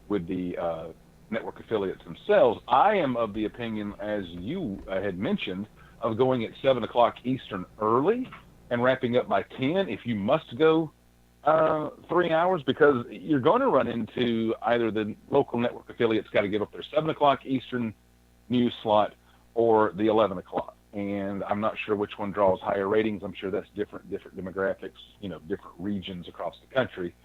with the network affiliates themselves. I am of the opinion, as you had mentioned, of going at 7 o'clock Eastern early and wrapping up by 10 if you must go 3 hours, because you're going to run into either the local network affiliates got to give up their 7 o'clock Eastern news slot or the 11 o'clock. And I'm not sure which one draws higher ratings. I'm sure that's different demographics, different regions across the country.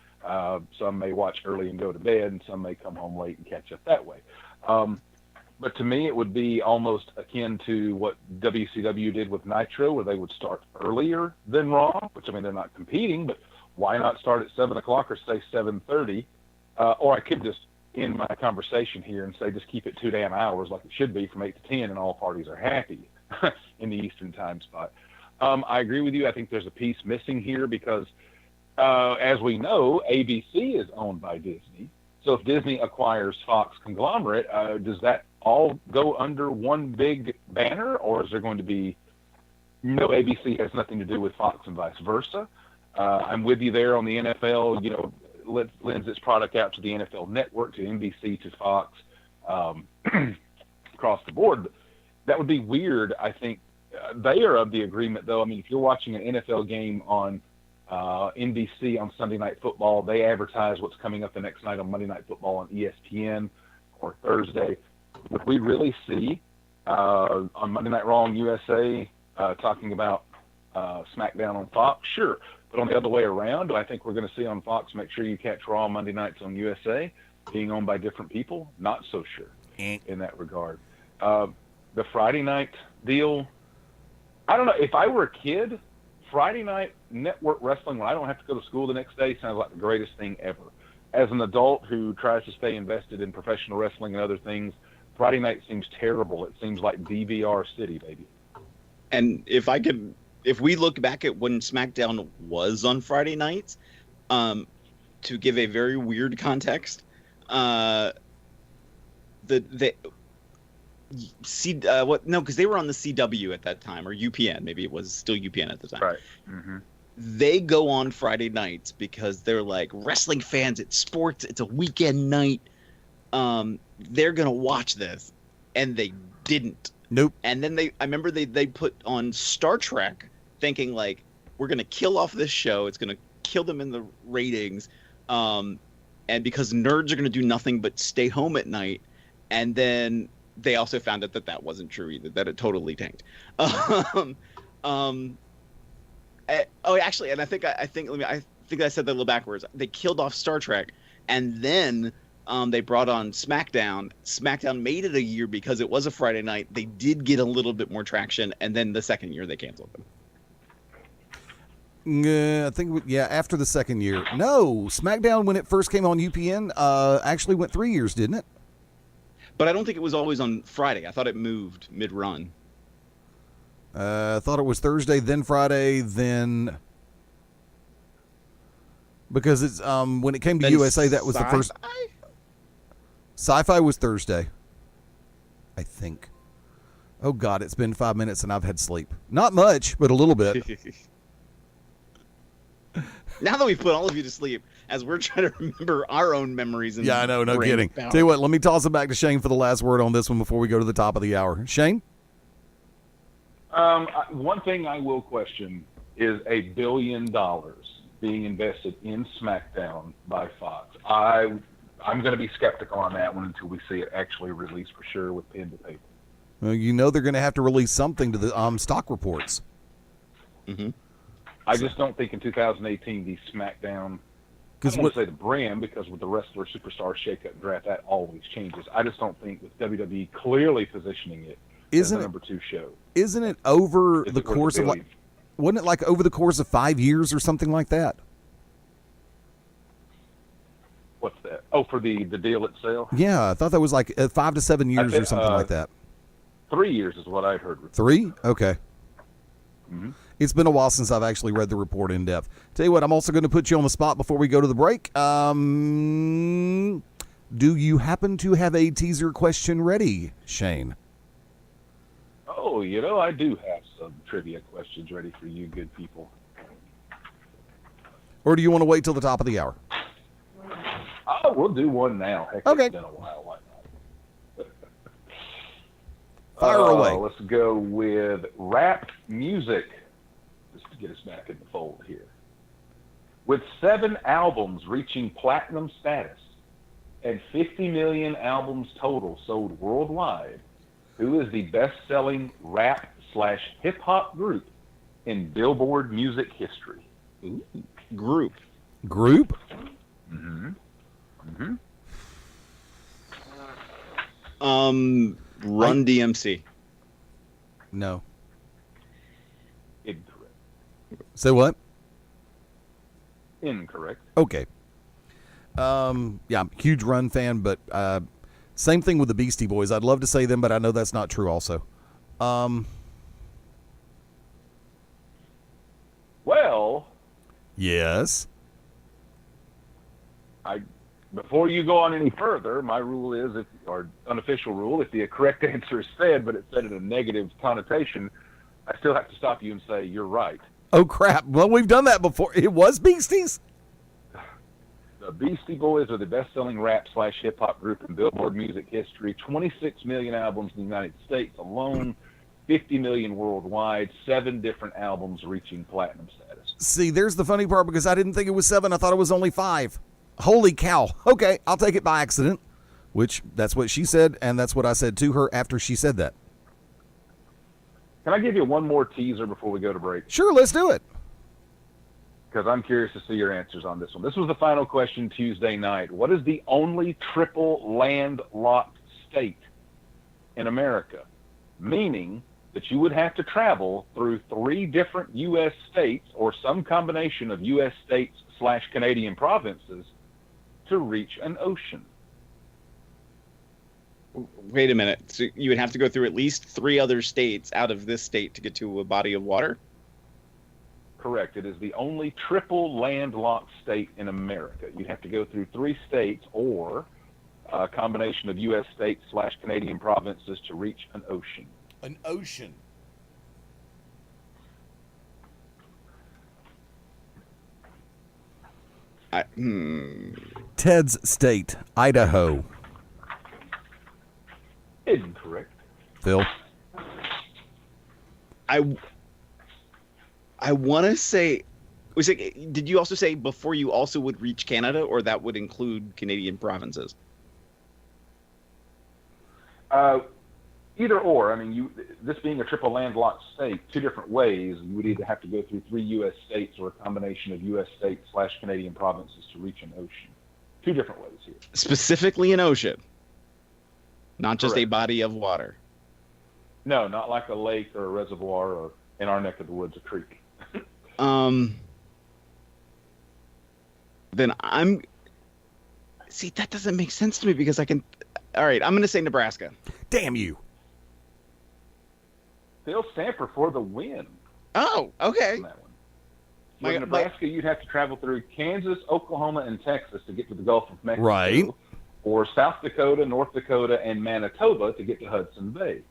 Some may watch early and go to bed, and some may come home late and catch up that way. But to me, it would be almost akin to what WCW did with Nitro, where they would start earlier than Raw, which, I mean, they're not competing, but why not start at 7 o'clock or say 7:30? Or I could just end my conversation here and say just keep it 2 damn hours like it should be from 8 to 10, and all parties are happy in the Eastern time spot. I agree with you. I think there's a piece missing here because, as we know, ABC is owned by Disney. So if Disney acquires Fox conglomerate, does that all go under one big banner, or is there going to be ABC has nothing to do with Fox and vice versa? I'm with you there on the NFL, lends its product out to the NFL network, to NBC, to Fox, across the board. That would be weird. I think they are of the agreement, though. I mean, if you're watching an NFL game on NBC on Sunday Night Football, they advertise what's coming up the next night on Monday Night Football on ESPN or Thursday. Would we really see on Monday Night Raw on USA talking about SmackDown on Fox? Sure. But on the other way around, do I think we're going to see on Fox, make sure you catch Raw Monday nights on USA, being owned by different people? Not so sure in that regard. The Friday night deal, I don't know. If I were a kid, Friday night network wrestling when I don't have to go to school the next day sounds like the greatest thing ever. As an adult who tries to stay invested in professional wrestling and other things, Friday night seems terrible. It seems like DVR City, baby. And if we look back at when SmackDown was on Friday nights, to give a very weird context, because they were on the CW at that time, or UPN, maybe it was still UPN at the time. Right. Mm-hmm. They go on Friday nights because they're like, wrestling fans, it's sports, it's a weekend night. They're gonna watch this, and they didn't. Nope. And then I remember they put on Star Trek, thinking like, we're gonna kill off this show. It's gonna kill them in the ratings, and because nerds are gonna do nothing but stay home at night. And then they also found out that wasn't true either. That it totally tanked. Actually, and I think I think I said that a little backwards. They killed off Star Trek, and then they brought on SmackDown. SmackDown made it a year because it was a Friday night. They did get a little bit more traction, and then the second year they canceled them. I think, after the second year. No, SmackDown, when it first came on UPN, actually went 3 years, didn't it? But I don't think it was always on Friday. I thought it moved mid-run. I thought it was Thursday, then Friday, then... Because it's when it came to Then USA, that was the first... Sci-fi was Thursday, I think. Oh, God, it's been 5 minutes and I've had sleep. Not much, but a little bit. Now that we've put all of you to sleep, as we're trying to remember our own memories. And Yeah, I know, no brain kidding. power. Tell you what, let me toss it back to Shane for the last word on this one before we go to the top of the hour. Shane? One thing I will question is $1 billion being invested in SmackDown by Fox. I'm going to be skeptical on that one until we see it actually released for sure with pen to paper. Well, you know they're going to have to release something to the stock reports. Mm-hmm. I just don't think in 2018 the SmackDown, I Because don't want what? to say the brand, because with the wrestler superstar shakeup draft, that always changes. I just don't think with WWE clearly positioning it as Isn't the it? number 2 show. Isn't it over Is the it worth course $1 of billion? wasn't it like over the course of 5 years or something like that? What's that? Oh, for the deal itself? Yeah, I thought that was like 5 to 7 years think, or something like that. 3 years is what I've heard. 3? Okay. Mhm. It's been a while since I've actually read the report in depth. Tell you what, I'm also going to put you on the spot before we go to the break. Do you happen to have a teaser question ready, Shane? Oh, I do have some trivia questions ready for you good people. Or do you want to wait till the top of the hour? Oh, we'll do one now. Heck, Okay. It's been a while. Why not? Fire away. Let's go with rap music, just to get us back in the fold here. With 7 albums reaching platinum status and 50 million albums total sold worldwide, who is the best-selling rap/hip-hop group in Billboard music history? Ooh, group. Group? Run DMC. No. Incorrect. Say what? Incorrect. Okay. Yeah, I'm a huge Run fan, but same thing with the Beastie Boys. I'd love to say them, but I know that's not true also. Well, Yes. before you go on any further, my rule is, or unofficial rule, if the correct answer is said, but it's said in a negative connotation, I still have to stop you and say, you're right. Oh, crap. Well, we've done that before. It was Beasties? The Beastie Boys are the best-selling rap/hip-hop group in Billboard music history. 26 million albums in the United States alone, 50 million worldwide, 7 different albums reaching platinum status. See, there's the funny part because I didn't think it was 7. I thought it was only 5. Holy cow. Okay, I'll take it by accident, which that's what she said, and that's what I said to her after she said that. Can I give you one more teaser before we go to break? Sure, let's do it. Because I'm curious to see your answers on this one. This was the final question Tuesday night. What is the only triple landlocked state in America? Meaning that you would have to travel through 3 different U.S. states or some combination of U.S. states/Canadian provinces to reach an ocean. Wait a minute. So you would have to go through at least 3 other states out of this state to get to a body of water? Correct. It is the only triple landlocked state in America. You'd have to go through 3 states or a combination of U.S. states/Canadian provinces to reach an ocean. An ocean. Ted's State, Idaho. Incorrect. Phil? I want to say, did you also say before you also would reach Canada, or that would include Canadian provinces? Either or. I mean, this being a triple landlocked state, 2 different ways. You would either have to go through 3 U.S. states or a combination of U.S. states/Canadian provinces to reach an ocean. 2 different ways here. Specifically an ocean, not just a Correct. body of water. No, not like a lake or a reservoir or, in our neck of the woods, a creek. Then see, that doesn't make sense to me because all right, I'm going to say Nebraska. Damn you. Phil Stamper for the win Oh, okay. on that one. My- For Nebraska, you'd have to travel through Kansas, Oklahoma, and Texas to get to the Gulf of Mexico. Right. or South Dakota, North Dakota, and Manitoba to get to Hudson Bay,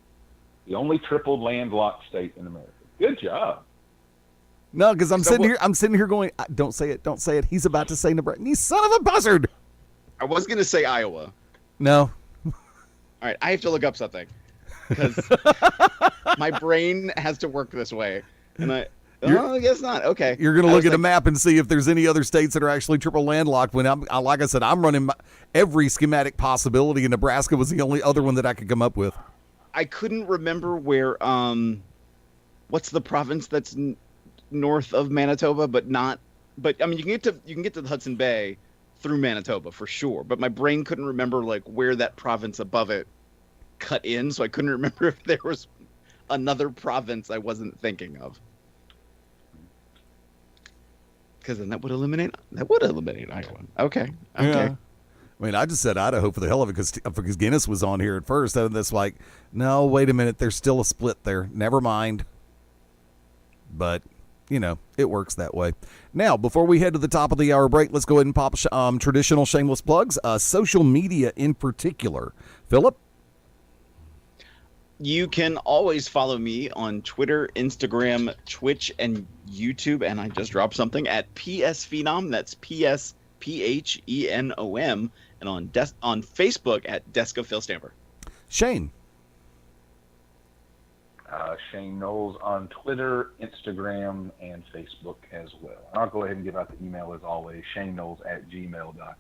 the only triple landlocked state in America. Good job. No, because I'm sitting here going, don't say it, don't say it. He's about to say Nebraska. You son of a buzzard. I was going to say Iowa. No. All right, I have to look up something because my brain has to work this way. And I guess not. Okay. You're going to look at a map and see if there's any other states that are actually triple landlocked. When like I said, I'm running every schematic possibility, and Nebraska was the only other one that I could come up with. I couldn't remember where, what's the province that's north of Manitoba, but I mean, you can get to the Hudson Bay through Manitoba for sure, but my brain couldn't remember like where that province above it cut in, so I couldn't remember if there was another province I wasn't thinking of. Because then that would eliminate Iowa. Okay. Yeah. I mean, I just said Idaho for the hell of it because Guinness was on here at first, and that's like, no, wait a minute, there's still a split there. Never mind. But it works that way. Now, before we head to the top of the hour break, let's go ahead and pop traditional shameless plugs, social media in particular. Philip? You can always follow me on Twitter, Instagram, Twitch, and YouTube, and I just dropped something at PS Phenom. That's PSPHENOM, and on Facebook at Deska Phil Stamper. Shane? Shane Knowles on Twitter, Instagram, and Facebook as well. And I'll go ahead and give out the email as always, shaneknowles@gmail.com.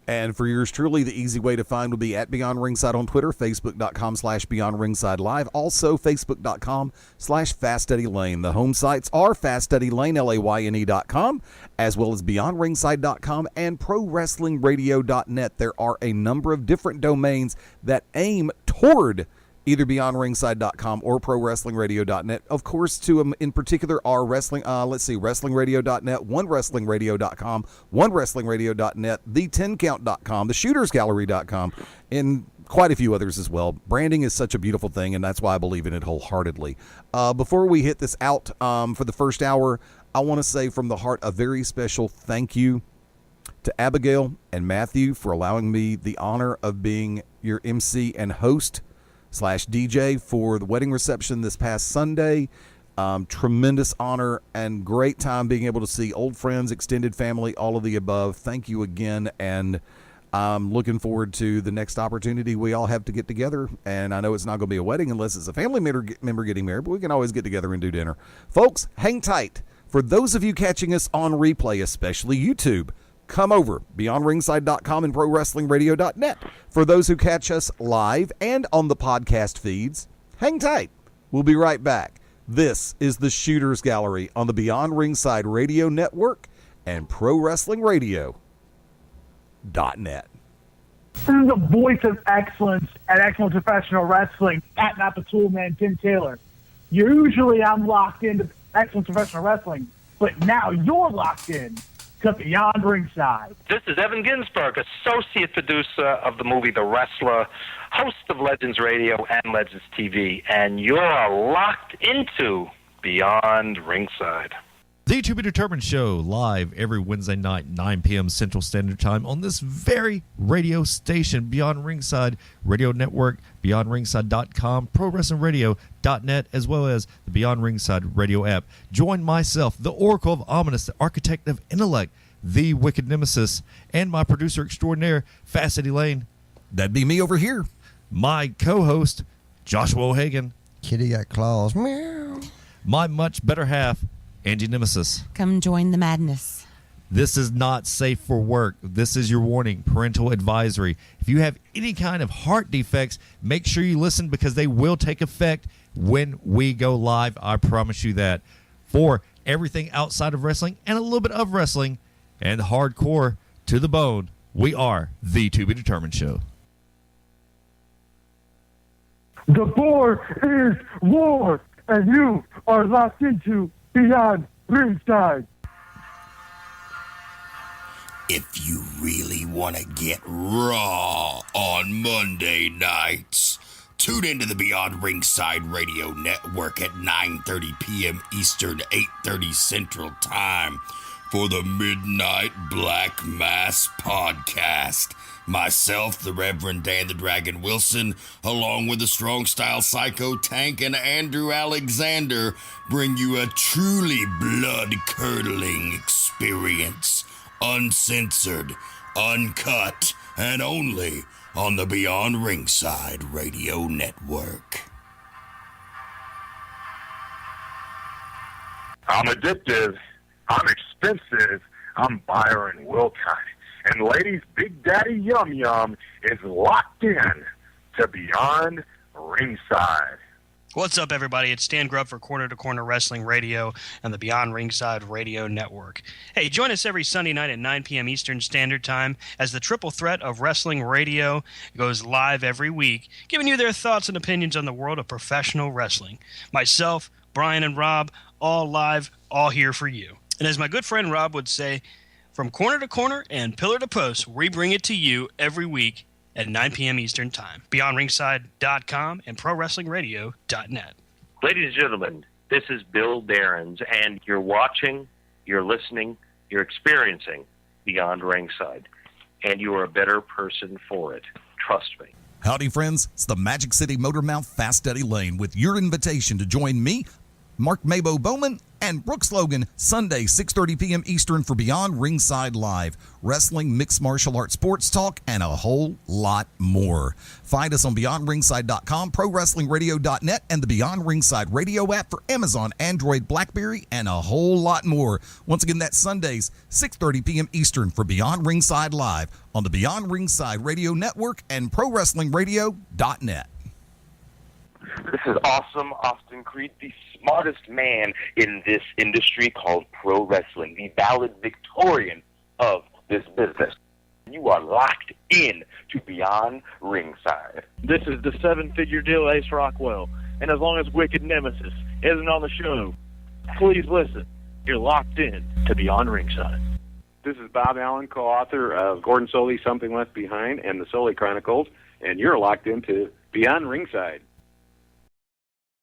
And for yours truly, the easy way to find would be at Beyond Ringside on Twitter, Facebook.com/Beyond Ringside Live, also Facebook.com/Fast Eddie Lane. The home sites are Fast Eddie Lane, LAYNE.com, as well as BeyondRingside.com and ProWrestlingRadio.net. There are a number of different domains that aim toward either BeyondRingside.com or ProWrestlingRadio.net. Of course, two of them in particular are WrestlingRadio.net, OneWrestlingRadio.com, OneWrestlingRadio.net, the10count.com, TheShootersGallery.com, and quite a few others as well. Branding is such a beautiful thing, and that's why I believe in it wholeheartedly. Before we hit this out for the first hour, I want to say from the heart a very special thank you to Abigail and Matthew for allowing me the honor of being your MC and host /DJ for the wedding reception this past Sunday. Tremendous honor and great time being able to see old friends, extended family, all of the above. Thank you again, and I'm looking forward to the next opportunity we all have to get together. And I know it's not going to be a wedding unless it's a family member getting married, but we can always get together and do dinner. Folks, hang tight. For those of you catching us on replay, especially YouTube, come over, BeyondRingside.com and ProWrestlingRadio.net. For those who catch us live and on the podcast feeds, hang tight. We'll be right back. This is the Shooters Gallery on the Beyond Ringside Radio Network and ProWrestlingRadio.net. This is the voice of excellence at Excellent Professional Wrestling at Not the Tool Man, Tim Taylor. Usually I'm locked into Excellent Professional Wrestling, but now you're locked in to Beyond Ringside. This is Evan Ginsberg, associate producer of the movie The Wrestler, host of Legends Radio and Legends TV, and you're locked into Beyond Ringside. The To Be Determined Show, live every Wednesday night, 9 p.m. Central Standard Time on this very radio station, Beyond Ringside Radio Network, BeyondRingside.com, ProWrestlingRadio.net, as well as the Beyond Ringside Radio app. Join myself, the Oracle of Ominous, the Architect of Intellect, the Wicked Nemesis, and my producer extraordinaire, Fast Eddie Lane. That'd be me over here. My co-host, Joshua O'Hagan. Kitty got claws. Meow. My much better half, Angie Nemesis. Come join the madness. This is not safe for work. This is your warning, parental advisory. If you have any kind of heart defects, make sure you listen because they will take effect when we go live. I promise you that. For everything outside of wrestling and a little bit of wrestling and hardcore to the bone, we are the To Be Determined Show. The board is war, and you are locked into Beyond Ringside. If you really want to get raw on Monday nights, tune into the Beyond Ringside Radio Network at 9:30 p.m. Eastern, 8:30 Central Time for the Midnight Black Mass Podcast. Myself, the Reverend Dan the Dragon Wilson, along with the Strong Style Psycho Tank and Andrew Alexander, bring you a truly blood-curdling experience. Uncensored, uncut, and only on the Beyond Ringside Radio Network. I'm addictive. I'm expensive. I'm Byron Wilkine. And ladies, Big Daddy Yum Yum is locked in to Beyond Ringside. What's up, everybody? It's Stan Grubb for Corner to Corner Wrestling Radio and the Beyond Ringside Radio Network. Hey, join us every Sunday night at 9 p.m. Eastern Standard Time as the triple threat of wrestling radio goes live every week, giving you their thoughts and opinions on the world of professional wrestling. Myself, Brian, and Rob, all live, all here for you. And as my good friend Rob would say, from corner to corner and pillar to post, we bring it to you every week at 9 p.m. Eastern Time. BeyondRingside.com and ProWrestlingRadio.net. Ladies and gentlemen, this is Bill Behrens, and you're watching, you're listening, you're experiencing Beyond Ringside, and you are a better person for it. Trust me. Howdy, friends. It's the Magic City Motor Mouth Fast Eddie Lane with your invitation to join me, Mark Mabo Bowman, and Brooks Logan Sunday, 6:30 p.m. Eastern for Beyond Ringside Live. Wrestling, mixed martial arts, sports talk, and a whole lot more. Find us on BeyondRingside.com, ProWrestlingRadio.net, and the Beyond Ringside Radio app for Amazon, Android, BlackBerry, and a whole lot more. Once again, that's Sundays, 6:30 p.m. Eastern for Beyond Ringside Live on the Beyond Ringside Radio Network and ProWrestlingRadio.net. This is Awesome Austin Creed, the smartest man in this industry called pro wrestling, the valedictorian of this business. You are locked in to Beyond Ringside. This is the seven-figure deal Ace Rockwell, and as long as Wicked Nemesis isn't on the show, please listen. You're locked in to Beyond Ringside. This is Bob Allen, co-author of Gordon Soley, Something Left Behind, and the Soley Chronicles, and you're locked into Beyond Ringside.